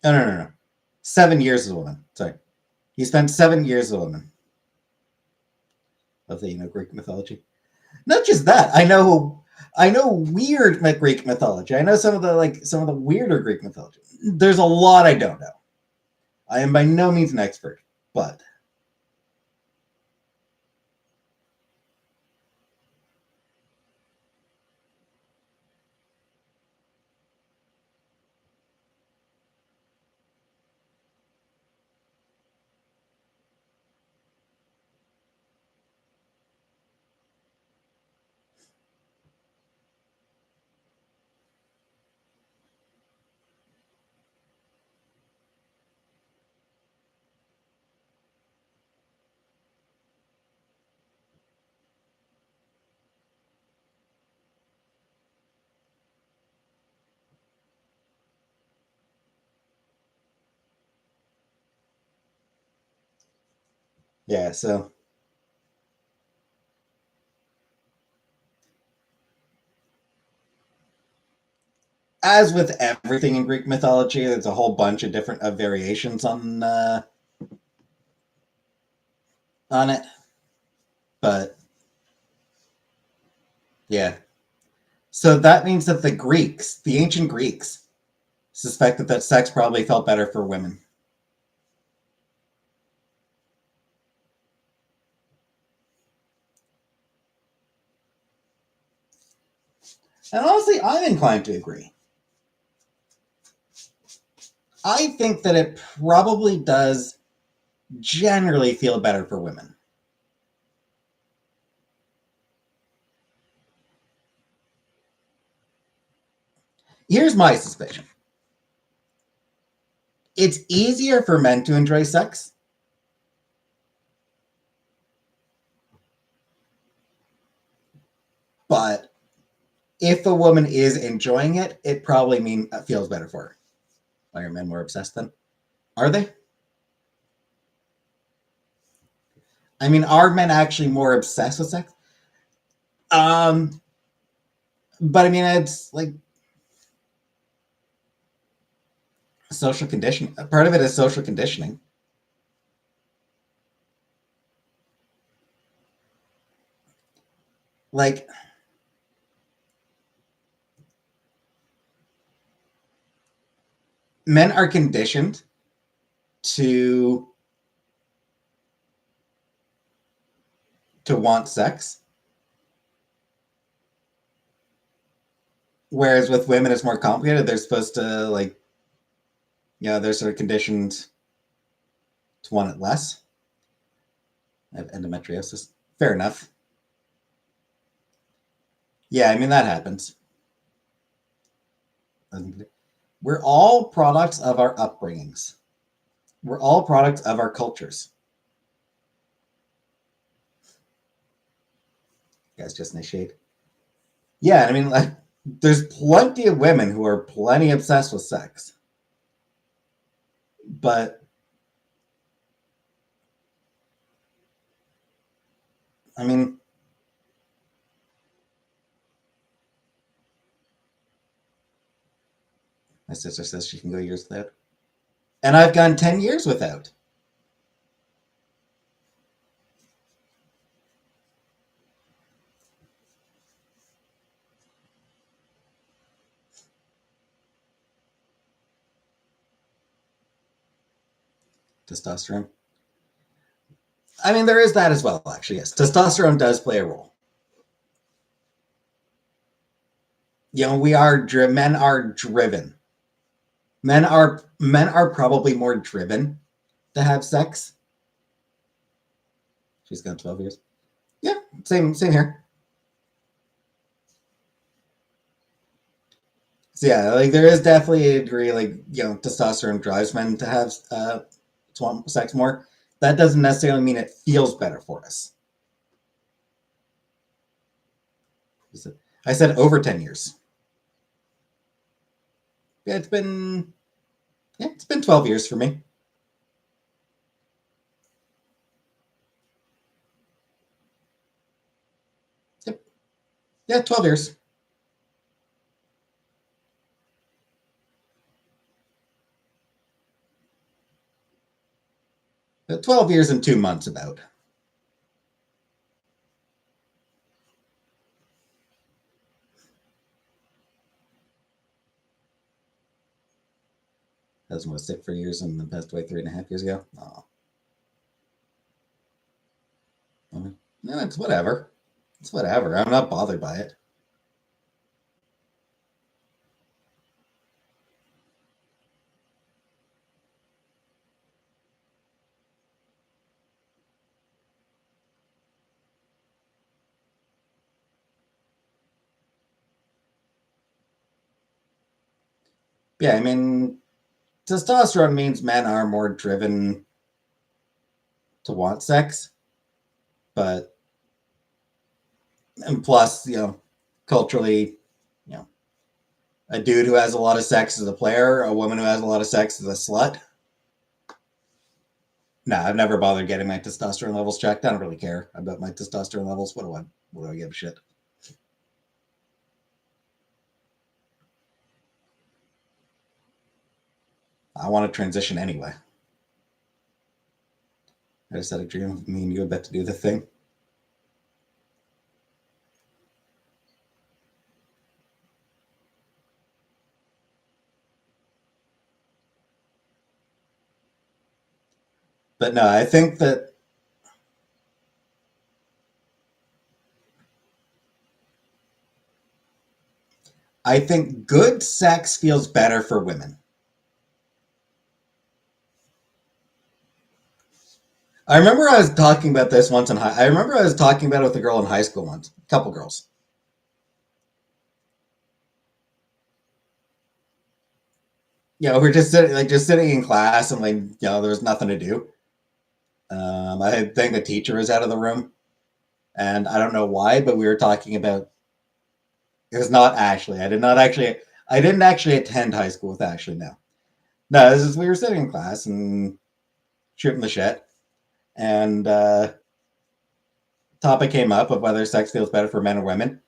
No. 7 years as a woman. Sorry. He spent 7 years as a woman. Of the Greek mythology. Not just that. I know weird Greek mythology. I know some of the weirder Greek mythology. There's a lot I don't know. I am by no means an expert, but yeah, so as with everything in Greek mythology, there's a whole bunch of different variations on it. But yeah. So that means that the ancient Greeks, suspected that sex probably felt better for women. And honestly, I'm inclined to agree. I think that it probably does generally feel better for women. Here's my suspicion. It's easier for men to enjoy sex, but if a woman is enjoying it, it probably feels better for her. Why are men more obsessed then? Are they? I mean, are men actually more obsessed with sex? Um, but I mean, it's like social conditioning. Part of it is social conditioning. Like, men are conditioned to want sex, whereas with women it's more complicated. They're supposed to like, they're sort of conditioned to want it less. I have endometriosis. Fair enough. Yeah, I mean that happens. We're all products of our upbringings. We're all products of our cultures. You guys just initiate. Yeah, I mean, like, there's plenty of women who are plenty obsessed with sex, but I mean, my sister says she can go years without, and I've gone 10 years without. Testosterone. I mean, there is that as well. Actually, yes, testosterone does play a role. We are men are driven. Men are probably more driven to have sex. She's gone 12 years. Yeah, same here. So yeah, like there is definitely a degree, like testosterone drives men to have to want sex more. That doesn't necessarily mean it feels better for us. I said over 10 years. Yeah, it's been 12 years for me. Yep. Yeah, 12 years. 12 years and 2 months about. Husband was sick for years and then passed away 3.5 years ago. Oh, no, it's whatever. It's whatever. I'm not bothered by it. Yeah, I mean, testosterone means men are more driven to want sex, but and plus, culturally, you know, a dude who has a lot of sex is a player, a woman who has a lot of sex is a slut. No, I've never bothered getting my testosterone levels checked. I don't really care about my testosterone levels. What do I give a shit? I want to transition anyway. I just had a dream of me and you about to do the thing. But no, I think that I think good sex feels better for women. I remember I was talking about this once in high. I remember I was talking about it with a girl in high school once, a couple girls. We're just sitting in class, and there was nothing to do. I think the teacher was out of the room, and I don't know why, but we were talking about. It was not Ashley. I did not actually. I didn't actually attend high school with Ashley. No, no. This is we were sitting in class and shooting the shit, and topic came up of whether sex feels better for men or women,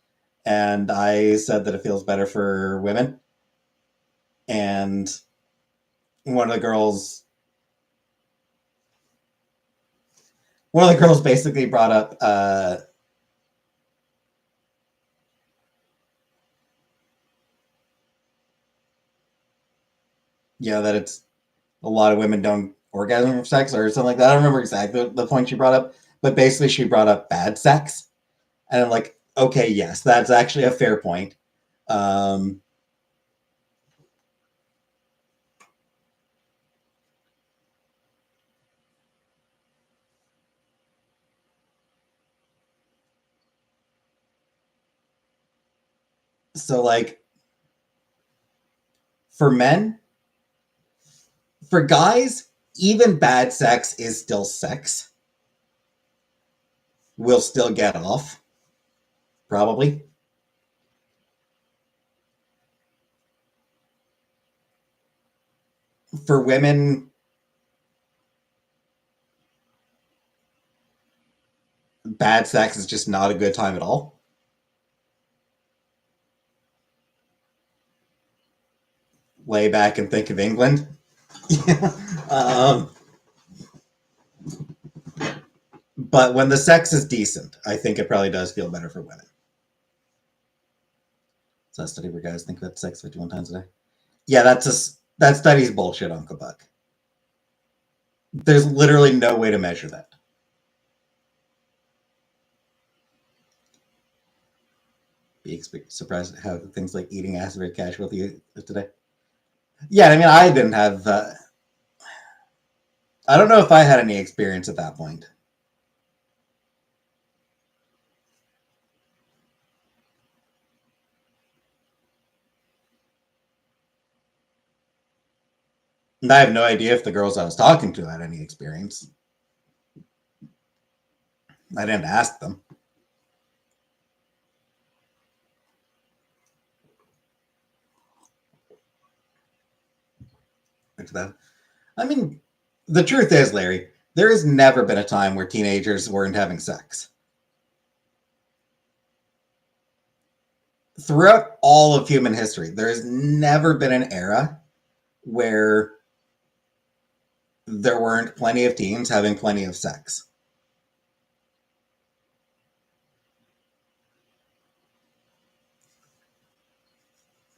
and I said that it feels better for women, and one of the girls basically brought up that it's a lot of women don't orgasm from sex or something like that. I don't remember exactly the point she brought up, but basically she brought up bad sex, and I'm like, okay, yes, that's actually a fair point. Um, so like for men, for guys, even bad sex is still sex. We'll still get off, probably. For women, bad sex is just not a good time at all. Lay back and think of England. um, but when the sex is decent, I think it probably does feel better for women. So that study where guys think about sex 51 times a day. Yeah, that study's bullshit, Uncle Buck. There's literally no way to measure that. Be surprised at how things like eating ass are very casual today. Yeah, I mean, I didn't have. I don't know if I had any experience at that point. And I have no idea if the girls I was talking to had any experience. I didn't ask them. I mean, the truth is, Larry, there has never been a time where teenagers weren't having sex. Throughout all of human history, there has never been an era where there weren't plenty of teens having plenty of sex.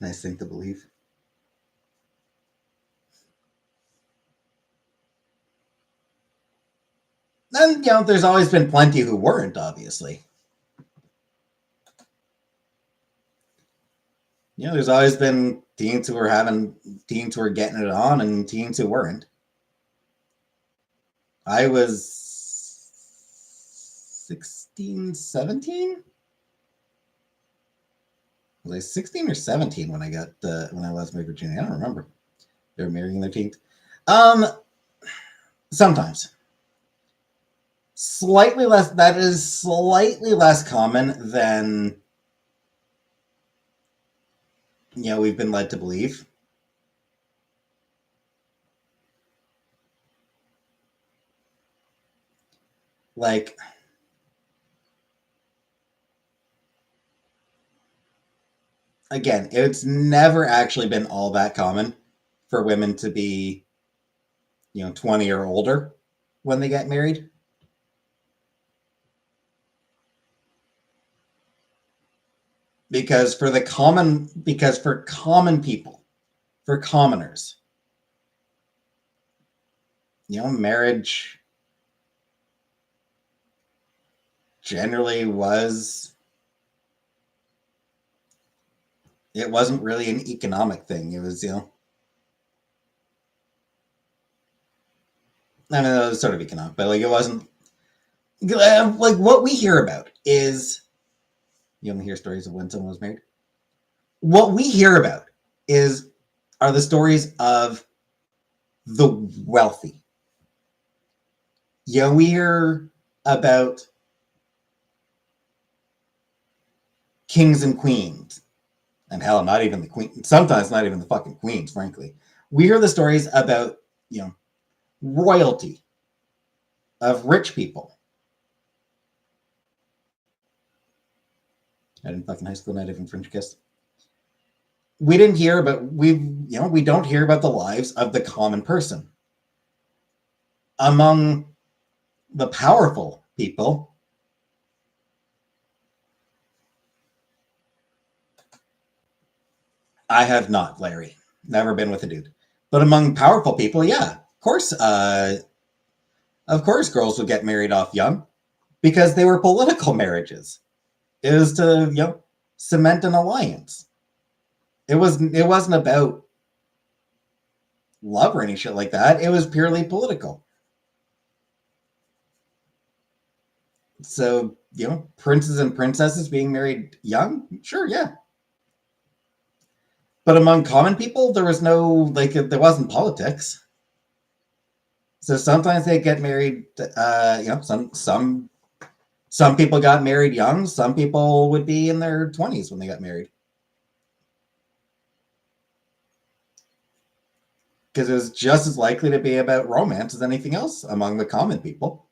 Nice thing to believe. And, there's always been plenty who weren't, obviously. There's always been teens who were getting it on and teens who weren't. I was 16, 17? Was I 16 or 17 when I lost my virginity? I don't remember. They were marrying their teens. Um, Sometimes. Slightly less. That is slightly less common than we've been led to believe. Like, again, it's never actually been all that common for women to be 20 or older when they get married. Because for common people, for commoners, marriage generally was It wasn't really an economic thing. It was, I mean, it was sort of economic, but like it wasn't like what we hear about is you only hear stories of when someone was married. What we hear about is are the stories of the wealthy. We hear about kings and queens, and hell, not even the queen. Sometimes not even the fucking queens. Frankly, we hear the stories about royalty, of rich people. I didn't fucking high school, not even French kiss. We didn't hear about we don't hear about the lives of the common person. Among the powerful people, I have not, Larry. Never been with a dude. But among powerful people, yeah, of course, girls would get married off young because they were political marriages. It was to cement an alliance. It wasn't about love or any shit like that. It was purely political. So princes and princesses being married young, sure, yeah. But among common people, there was no there wasn't politics. So sometimes they get married. Some people got married young. Some people would be in their 20s when they got married. Because it was just as likely to be about romance as anything else among the common people.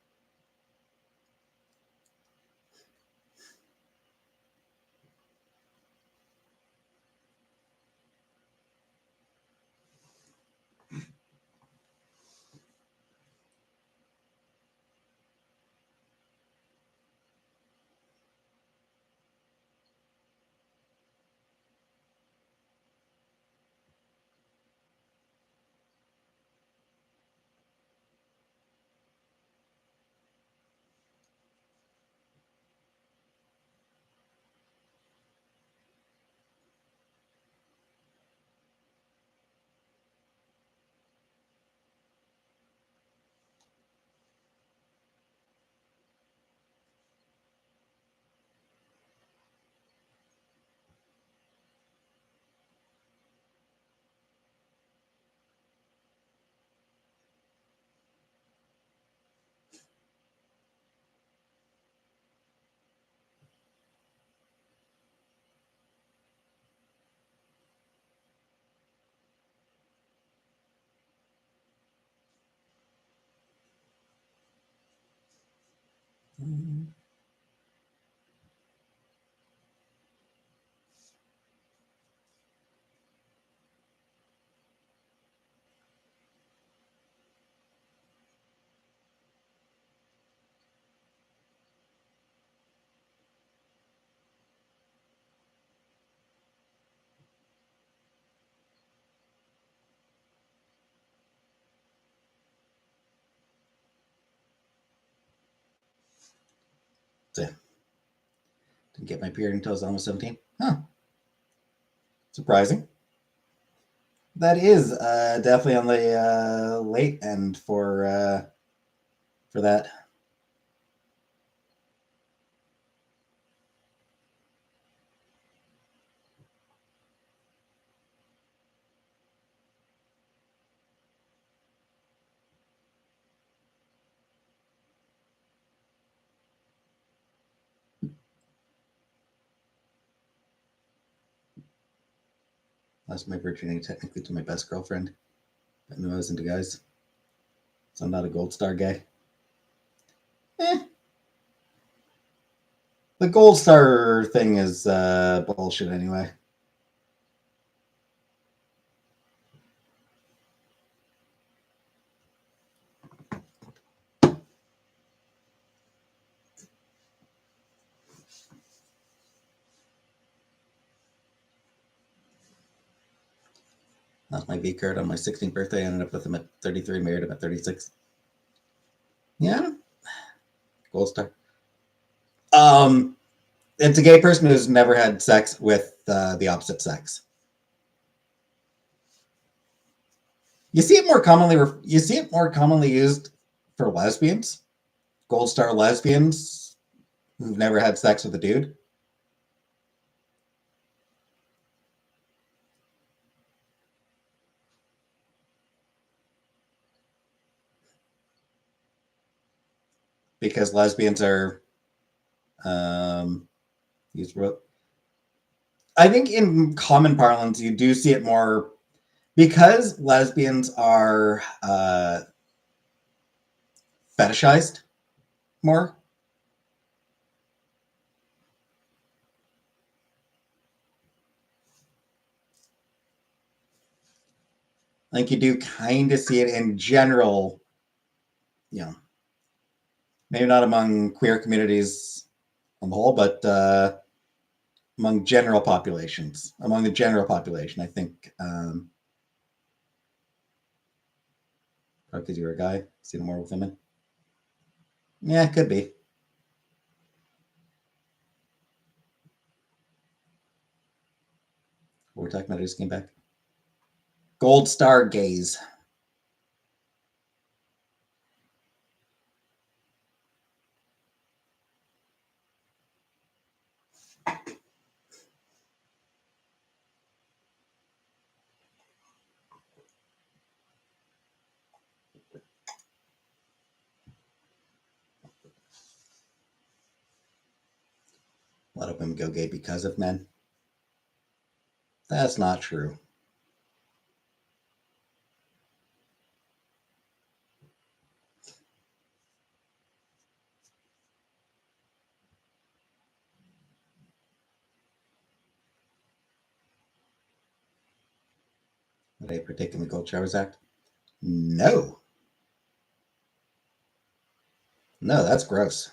So, didn't get my period until I was almost 17. Huh. Surprising. That is definitely on the late end for that. Lost my virginity technically to my best girlfriend. I knew I was into guys, so I'm not a gold star guy. Eh. The gold star thing is bullshit anyway. Lost my V card on my 16th birthday. I ended up with him at 33, married him at 36. Yeah, gold star. Um, It's a gay person who's never had sex with the opposite sex. You see it more commonly. You see it more commonly used for lesbians, gold star lesbians who've never had sex with a dude. Because lesbians are used for. I think in common parlance, you do see it more because lesbians are fetishized more. Like you do kind of see it in general, you know, maybe not among queer communities on the whole, but among general populations, among the general population, I think. Because you're a guy, see more with women. Yeah, it could be. What we're talking about, I just came back. Gold star gays. A lot of women go gay because of men. That's not true. Would they partake in the Gold Showers Act? No. No, that's gross.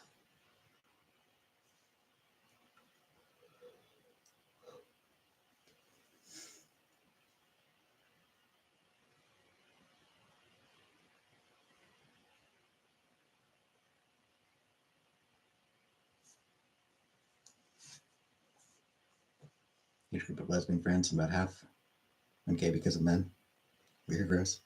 Huge group of lesbian friends, about half went gay because of men. Weird, gross.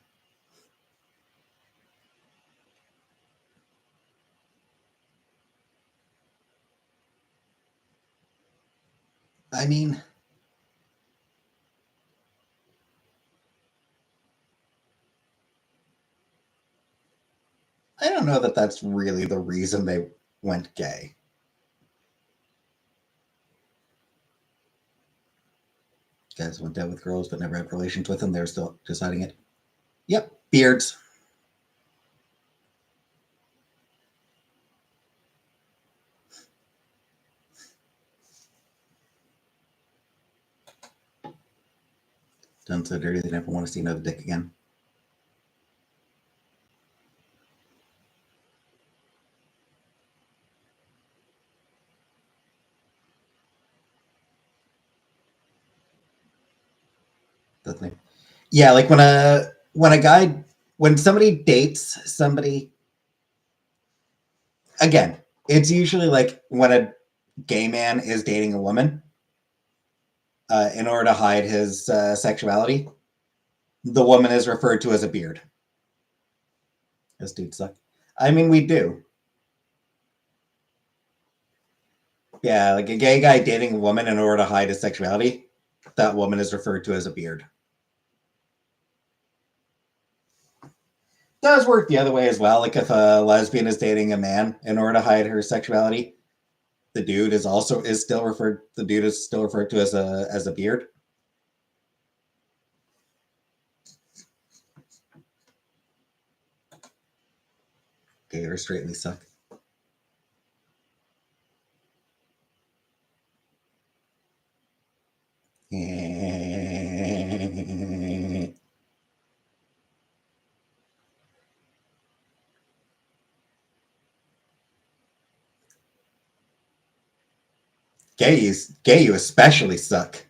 I mean, I don't know that that's really the reason they went gay. Guys went out with girls but never had relations with them. They're still deciding it. Yep, beards. Done so dirty they never want to see another dick again. Doesn't it? Yeah, like when somebody dates somebody, again, it's usually like when a gay man is dating a woman in order to hide his sexuality, the woman is referred to as a beard. This dude suck. I mean, we do. Yeah, like a gay guy dating a woman in order to hide his sexuality, that woman is referred to as a beard. Does work the other way as well. Like if a lesbian is dating a man in order to hide her sexuality, the dude is still referred to as a beard. Gay or straightly suck. Gay you especially suck.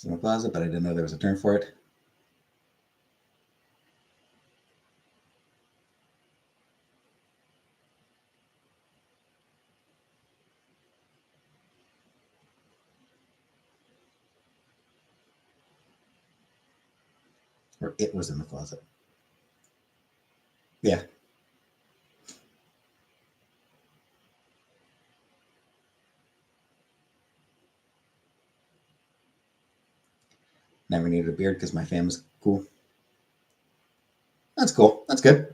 It's in my closet, but I didn't know there was a term for it. Or it was in the closet. Yeah. Never needed a beard because my fam was cool. That's cool. That's good.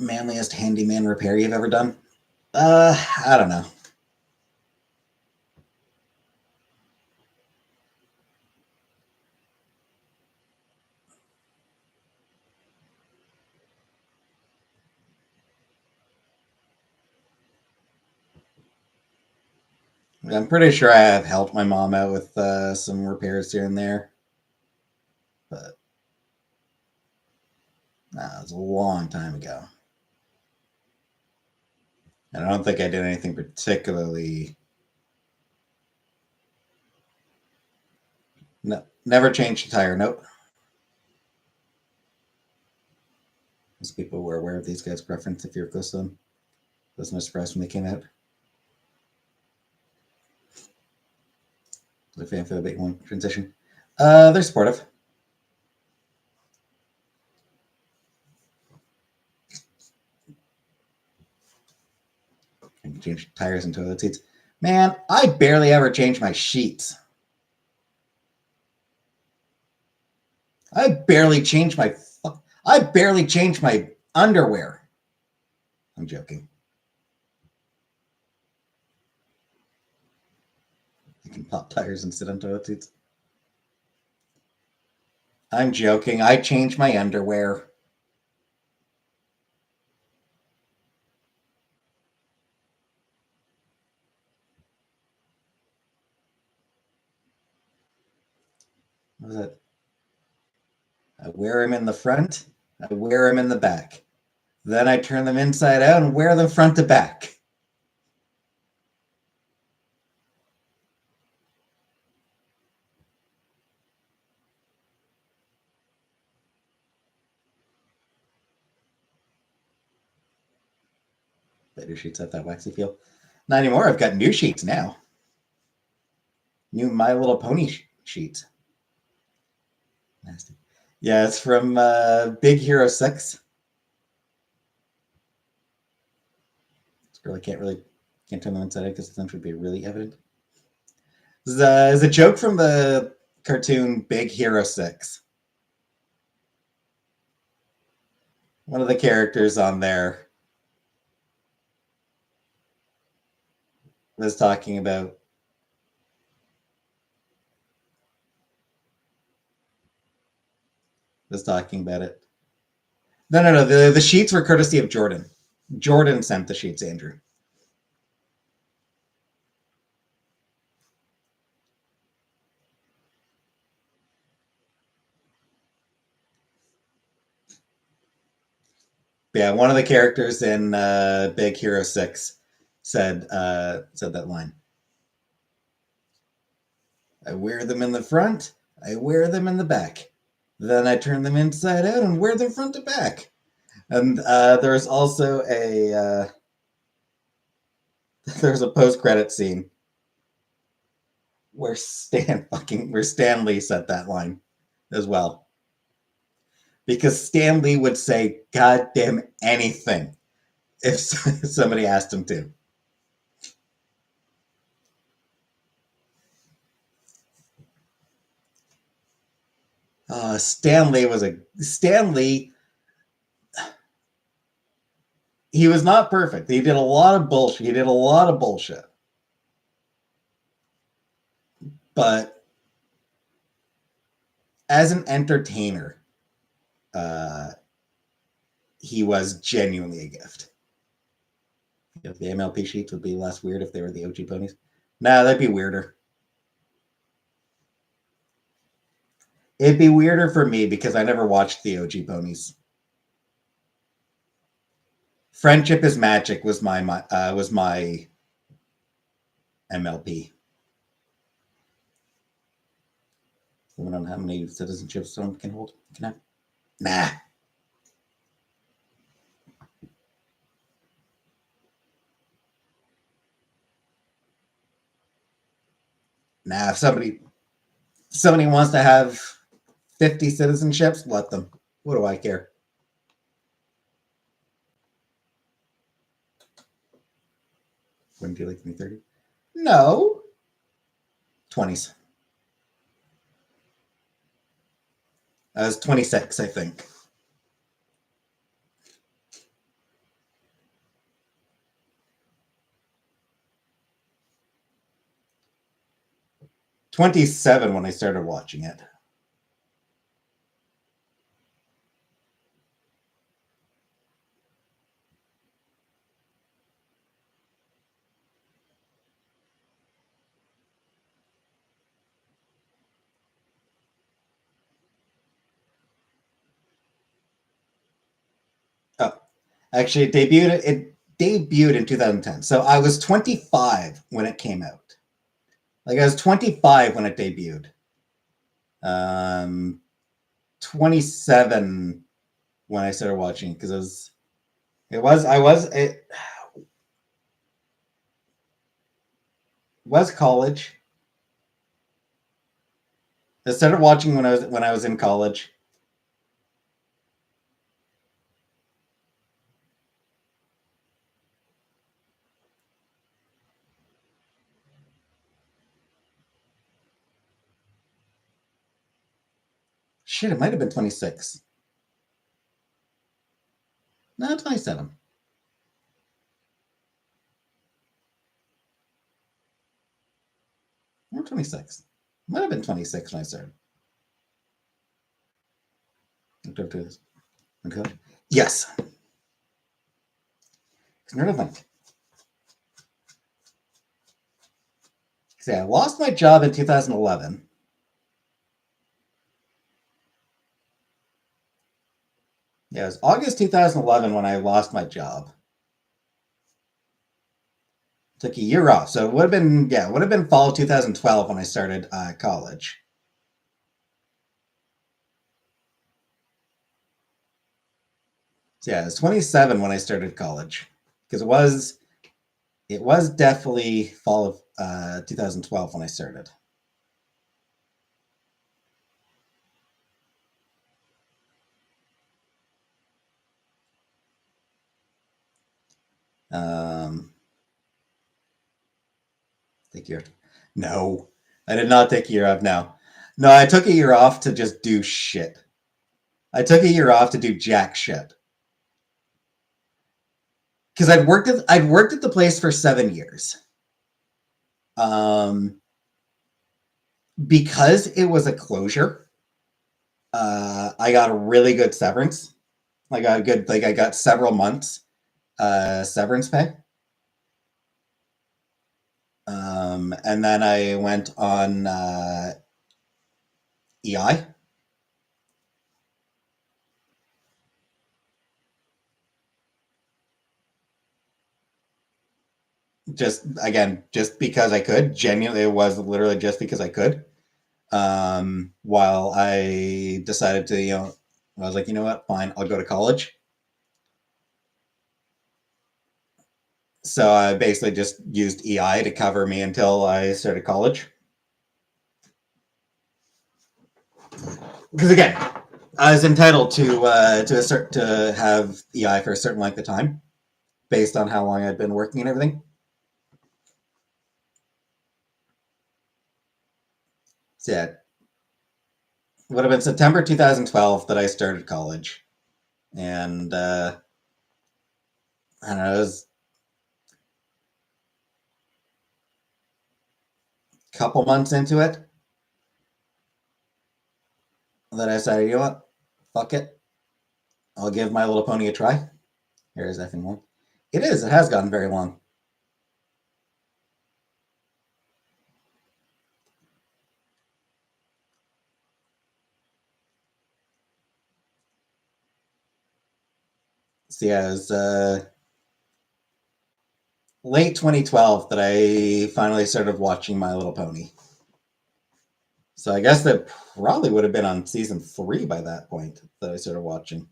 Manliest handyman repair you've ever done? I don't know. I'm pretty sure I have helped my mom out with some repairs here and there, but it was a long time ago. And I don't think I did anything particularly. No, never changed a tire. Nope. Most people were aware of these guys' preference if you're close to them. Wasn't a surprise when they came out. The fan for the big one transition. They're supportive. I can change tires and toilet seats. Man, I barely ever change my sheets. I barely change my underwear. I'm joking. You can pop tires and sit on toilet seats. I'm joking. I change my underwear. What was that? I wear them in the front. I wear them in the back. Then I turn them inside out and wear them front to back. Better sheets have that waxy feel. Not anymore. I've got new sheets now. New My Little Pony sheets. Nasty. Yeah, it's from Big Hero 6. Can't turn them inside out because the would be really evident. This is a joke from the cartoon Big Hero 6. One of the characters on there was talking about it. No. The sheets were courtesy of Jordan. Jordan sent the sheets, Andrew. Yeah, one of the characters in Big Hero 6 said that line. I wear them in the front, I wear them in the back. Then I turn them inside out and wear them front to back. And there's also there's a post-credit scene where Stan Lee said that line as well. Because Stan Lee would say goddamn anything if somebody asked him to. Stan Lee. He was not perfect. He did a lot of bullshit. But as an entertainer, he was genuinely a gift. If the MLP sheets would be less weird if they were the OG ponies. Nah, that'd be weirder. It'd be weirder for me because I never watched the OG ponies. Friendship is Magic was my MLP. Women on how many citizenships someone can hold? Can I? Nah. Nah. If somebody wants to have 50 citizenships, let them. What do I care? Wouldn't you like me 30? No. 20s. I was 26, I think. $27 when I started watching it. Oh, actually, it debuted in 2010. So I was 25 when it came out. Like I was 25 when it debuted. 27 when I started watching because it was college. I started watching when I was in college. Shit, it might have been 26. No, 27. Or 26. Might have been 26 when I started. Okay. Yes. Nerve. See, I lost my job in 2011. Yeah, it was August 2011 when I lost my job. Took a year off, so it would have been fall 2012 when I started college. So yeah, it was 27 when I started college because it was definitely fall of 2012 when I started. Um, take year. No, I did not take a year off. No, I took a year off to just do shit. I took a year off to do jack shit because I'd worked at the place for 7 years. Um, because it was a closure, I got a really good severance. I got several months severance pay. And then I went on EI. Just because I could. Genuinely, it was literally just because I could. While I decided to, I was like, you know what, fine, I'll go to college. So I basically just used EI to cover me until I started college. Because again, I was entitled to have EI for a certain length of time, based on how long I'd been working and everything. So yeah, it would have been September 2012 that I started college, and I don't know, it was a couple months into it that I decided, you know what, fuck it, I'll give My Little Pony a try. Here is effing long. It is. It has gotten very long. So yeah, it was late 2012 that I finally started watching My Little Pony. So I guess that probably would have been on season 3 by that point that I started watching.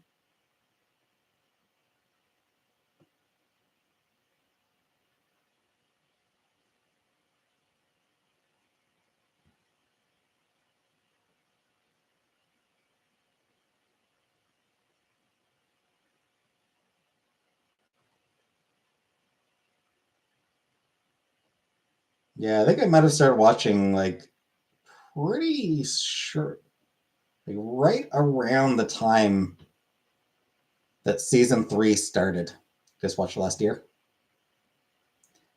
Yeah, I think I might have started watching like pretty sure, like right around the time that season 3 started. Just watched last year.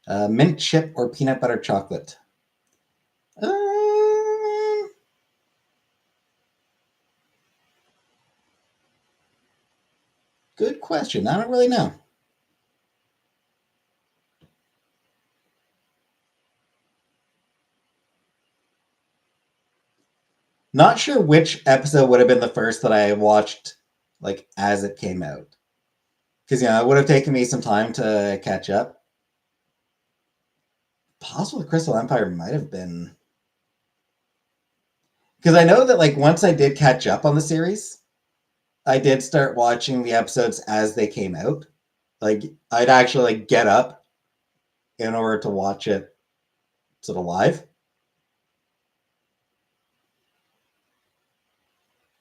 Mint chip or peanut butter chocolate? Um, Good question. I don't really know. Not sure which episode would have been the first that I watched, like as it came out, because it would have taken me some time to catch up. Possibly Crystal Empire might have been, because I know that like once I did catch up on the series, I did start watching the episodes as they came out. Like I'd actually like get up in order to watch it sort of live,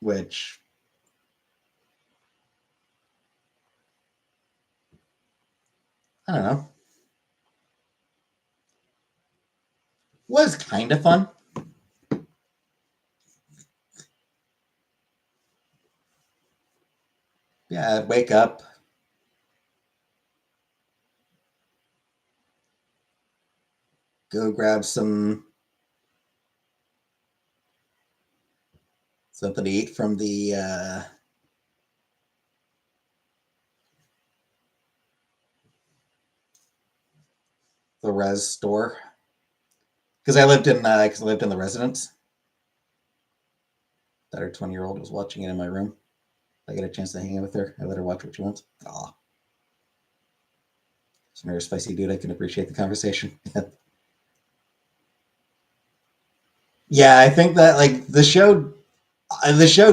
which I don't know, was kind of fun. Yeah, I'd wake up, go grab something to eat from the res store, because I lived in the residence. That her 20-year-old was watching it in my room. I get a chance to hang out with her. I let her watch what she wants. Aw, she's a spicy dude. I can appreciate the conversation. Yeah, I think that like the show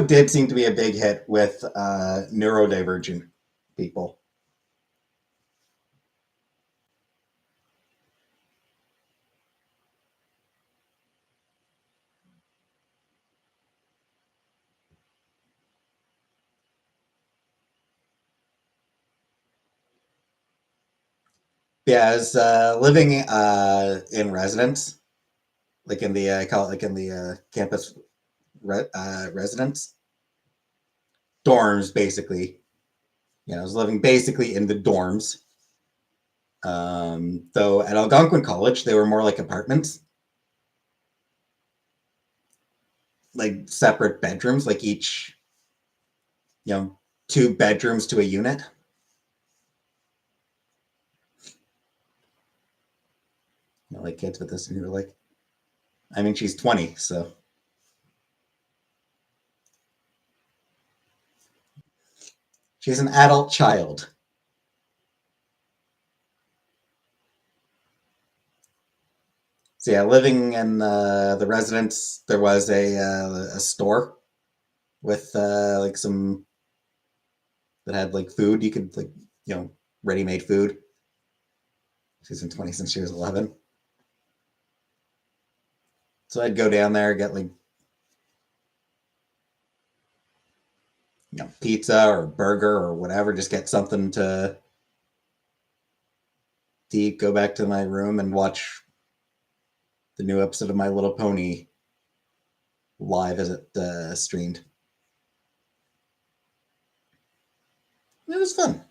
did seem to be a big hit with neurodivergent people. Yeah, I was living in residence, like in the I call it like in the campus residence dorms, basically. I was living basically in the dorms. Though at Algonquin College, they were more like apartments, like separate bedrooms, like each, you know, 2 bedrooms to a unit. Like kids with this, and you're like, I mean, she's 20, so she's an adult child. So yeah, living in the residence, there was a store with like some that had like food. You could like ready made food. She's been 20 since she was 11. So I'd go down there, get like pizza or burger or whatever, just get something to eat, go back to my room and watch the new episode of My Little Pony live as it streamed. It was fun.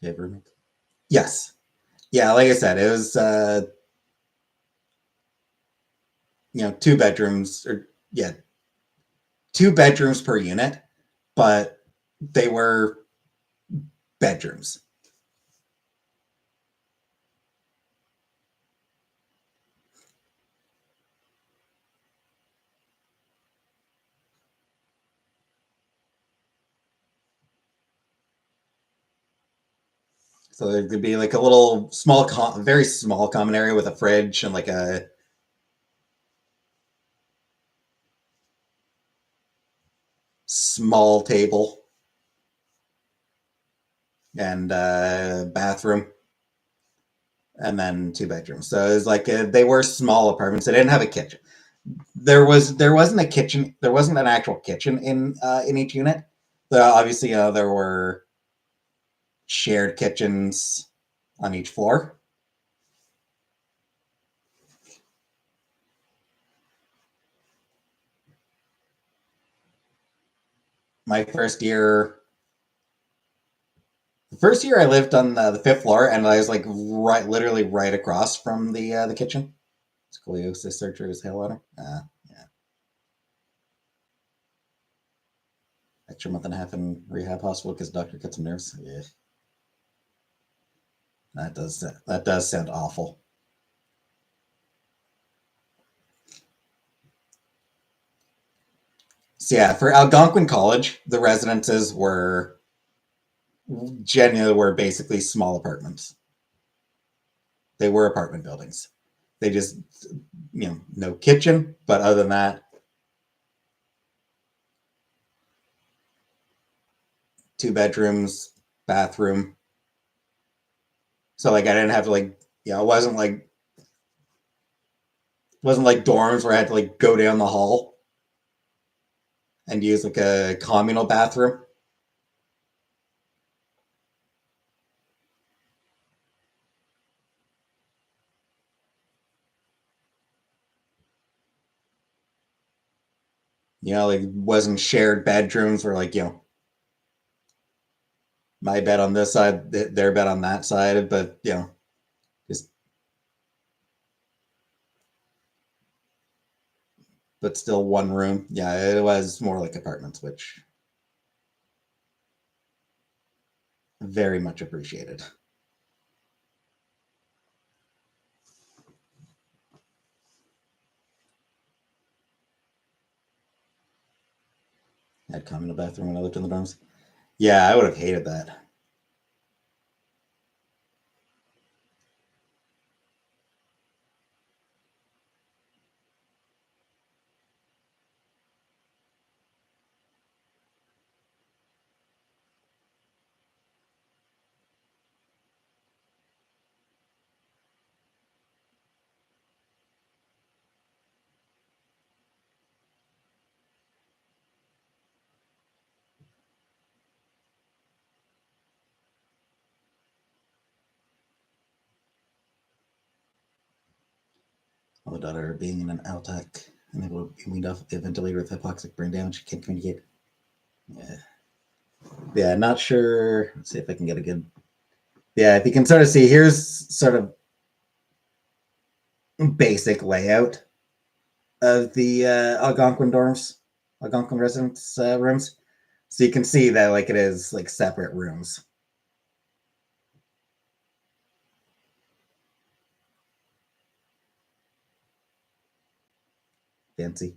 You ever? Yes. Yeah, like I said, it was 2 bedrooms, or yeah, 2 bedrooms per unit, but they were bedrooms. So there could be like a little small, very small common area with a fridge and like a small table and a bathroom, and then two bedrooms. So it was like they were small apartments. They didn't have a kitchen. There wasn't a kitchen. There wasn't an actual kitchen in each unit. Obviously, there were shared kitchens on each floor. My first year I lived on the fifth floor, and I was like literally right across from the kitchen. Scoliosis surgery is hell on her. Yeah, extra month and a half in rehab hospital because doctor cut some nerves. Yeah, that does sound awful. So yeah, for Algonquin College, the residences were basically small apartments. They were apartment buildings. They just no kitchen, but other than that, two bedrooms, bathroom. So like I didn't have to it wasn't like dorms where I had to like go down the hall and use like a communal bathroom. Like wasn't shared bedrooms where my bed on this side, their bed on that side, but just but still one room. Yeah, it was more like apartments, which very much appreciated. I had communal bathroom when I lived in the dorms. Yeah, I would have hated that. My daughter being in an LTAC and able to be weaned off a ventilator with hypoxic brain damage, can't communicate. Yeah. Yeah, not sure. Let's see if I can get a good. Yeah, if you can sort of see, here's sort of basic layout of the Algonquin dorms, Algonquin residence rooms. So you can see that like it is like separate rooms. Fancy.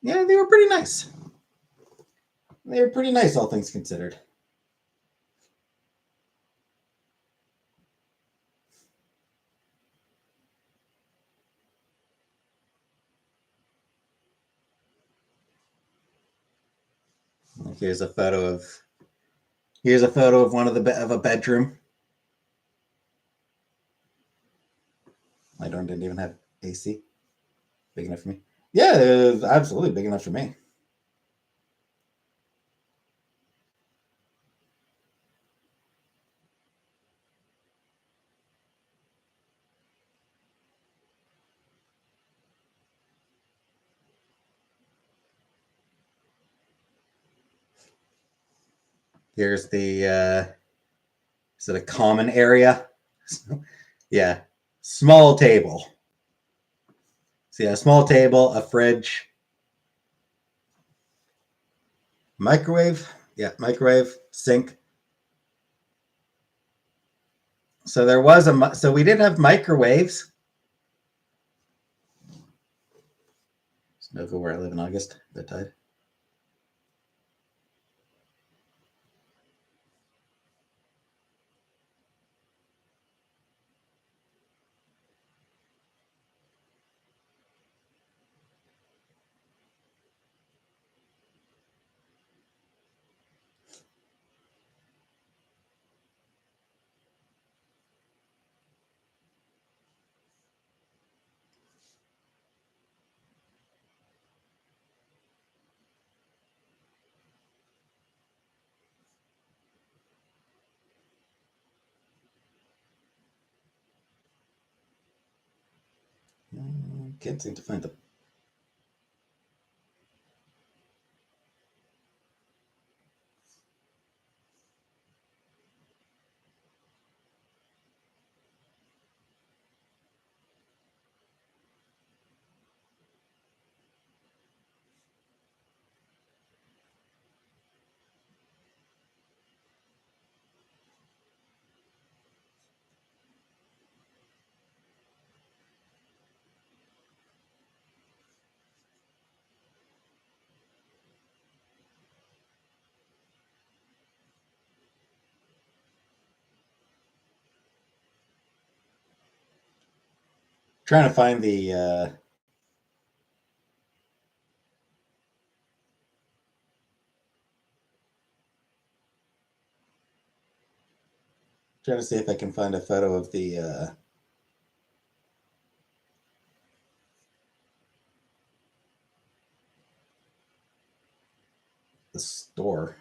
Yeah, they were pretty nice. They were pretty nice, all things considered. Here's a photo of one of of a bedroom. My dorm didn't even have AC. Big enough for me. Yeah, it was absolutely big enough for me. Here's the is it a common area? Yeah, small table. So yeah, small table, a fridge, Microwave. Yeah, microwave, sink. So there was so we did have microwaves. Sunoco, where I live in August, that tide. Can't seem to find them. Trying to find the trying to see if I can find a photo of the store.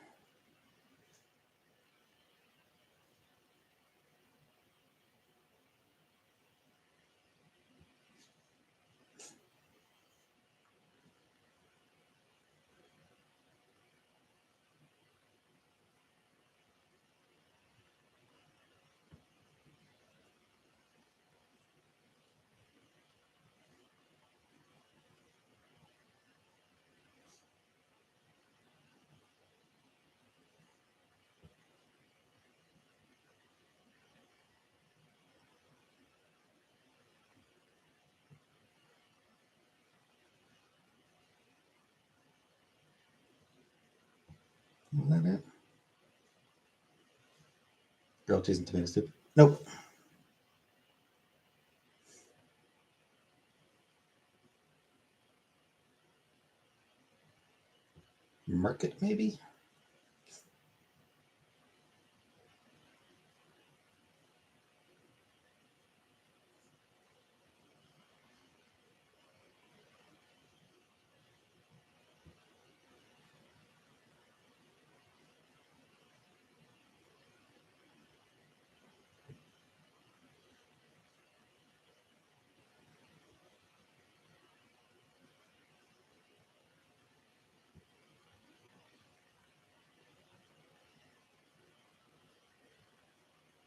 Is that it? Grilled cheese and tomato soup. Nope. Market, maybe?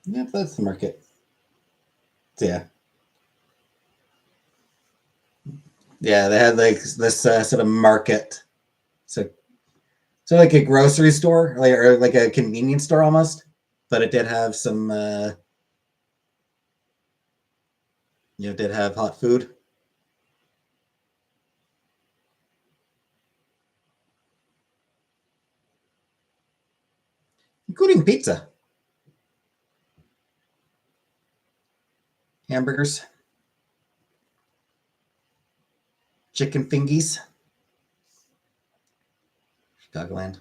Yep, that's the market. So, yeah. Yeah, they had like this sort of market. So, so like a grocery store, like, or like a convenience store almost. But it did have some, did have hot food, including pizza, hamburgers, chicken fingies, Chicagoland.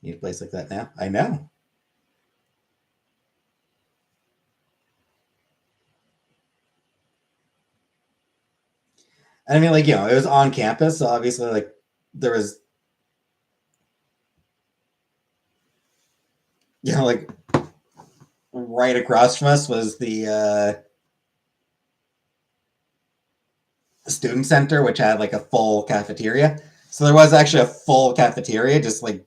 Need a place like that now? I know. And I mean, like, it was on campus, so obviously, like, there was, like, right across from us was the student center, which had like a full cafeteria. So there was actually a full cafeteria, just like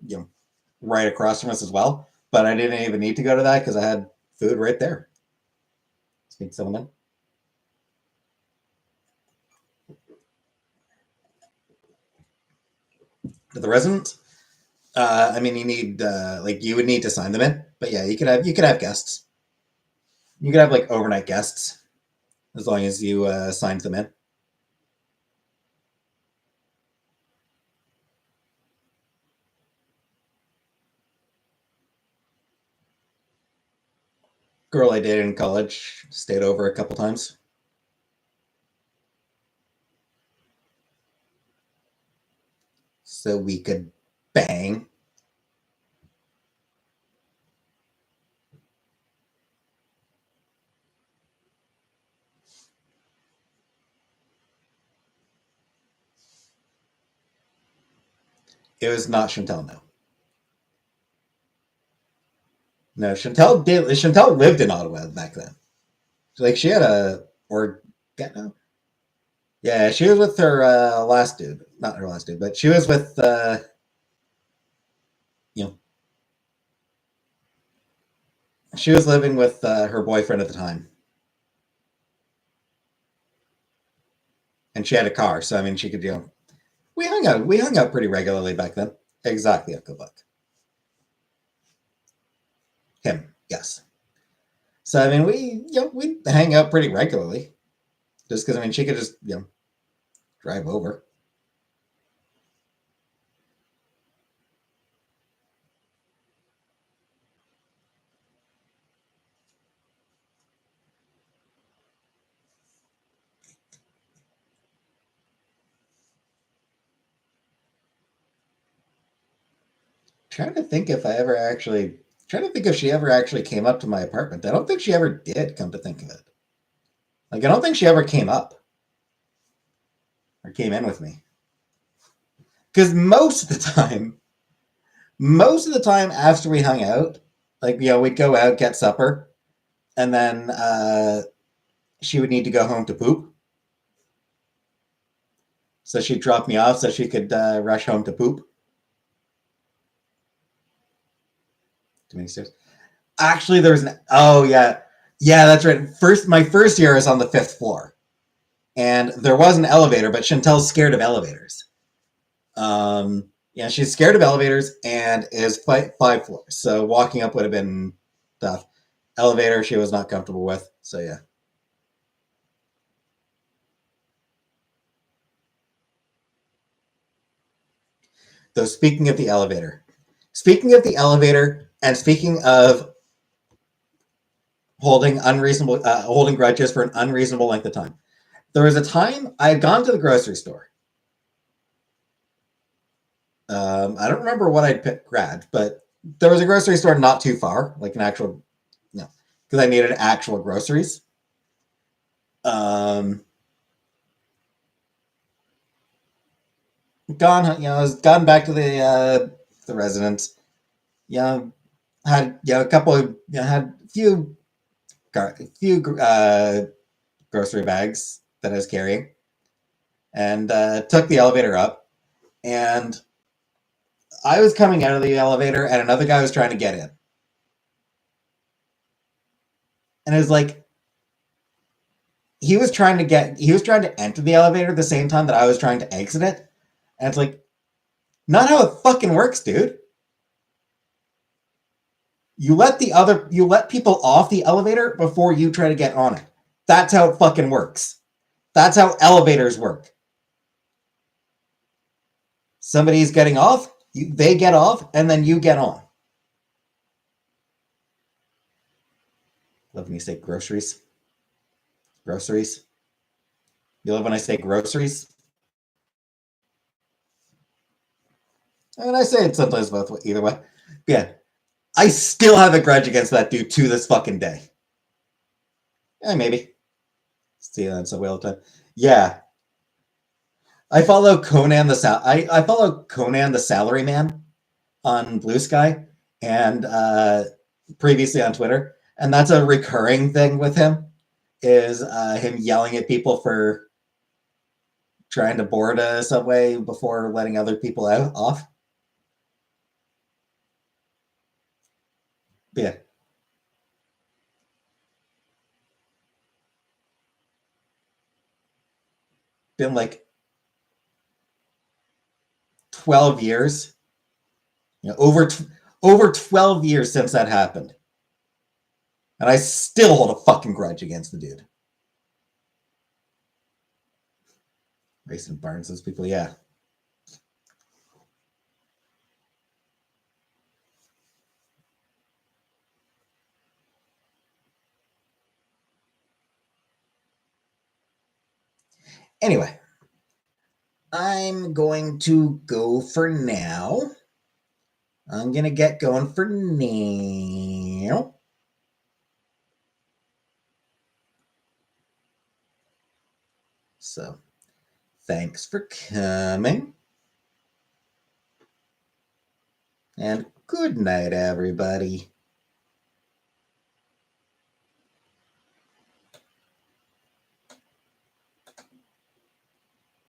right across from us as well. But I didn't even need to go to that because I had food right there. Speak someone in. To the residents. I mean, you need like you would need to sign them in, but yeah, you could have guests. You could have like overnight guests as long as you signed them in. Girl I dated in college stayed over a couple times, so we could bang. It was not Chantel, no. No, Chantel did. Chantel lived in Ottawa back then. Like she had a or get no. Yeah, she was with her last dude, not her last dude, but she was with you know she was living with her boyfriend at the time, and she had a car, so I mean she could we hung out pretty regularly back then. Exactly, Uncle Buck. Him, yes. So I mean we hang out pretty regularly, just because I mean she could just drive over. Trying to think if I ever actually trying to think if she ever actually came up to my apartment. I don't think she ever did. Come to think of it, like I don't think she ever came up or came in with me. Because most of the time after we hung out, like we'd go out get supper, and then she would need to go home to poop. So she'd drop me off so she could rush home to poop. Too many stairs. Actually, there's an oh yeah, that's right. My first year is on the fifth floor, and there was an elevator, but Chantel's scared of elevators. Yeah, she's scared of elevators and is five floors. So walking up would have been tough. Elevator, she was not comfortable with. So yeah. Though speaking of the elevator, and speaking of holding grudges for an unreasonable length of time, there was a time I had gone to the grocery store. I don't remember what I'd grabbed, but there was a grocery store not too far, like an actual, no, because I needed actual groceries. Um, I was gone back to the residence. Had a couple of, had a few grocery bags that I was carrying, and took the elevator up. And I was coming out of the elevator, and another guy was trying to get in, and it was like he was trying to enter the elevator at the same time that I was trying to exit it, and it's like not how it fucking works, dude. You let people off the elevator before you try to get on it. That's how it fucking works. That's how elevators work. Somebody's getting off, they get off, and then you get on. Love when you say groceries. Groceries. You love when I say groceries. I mean, I say it sometimes both either way. Yeah, I still have a grudge against that dude to this fucking day. Yeah, maybe. See that on Subway all the time. Yeah, I follow Conan the Salary Man on Blue Sky and previously on Twitter, and that's a recurring thing with him is him yelling at people for trying to board a subway before letting other people off. Yeah. Been like 12 years. You know, over 12 years since that happened. And I still hold a fucking grudge against the dude. Mason Barnes, those people, yeah. Anyway, I'm going to go for now. I'm going to get going for now. So, thanks for coming. And good night, everybody.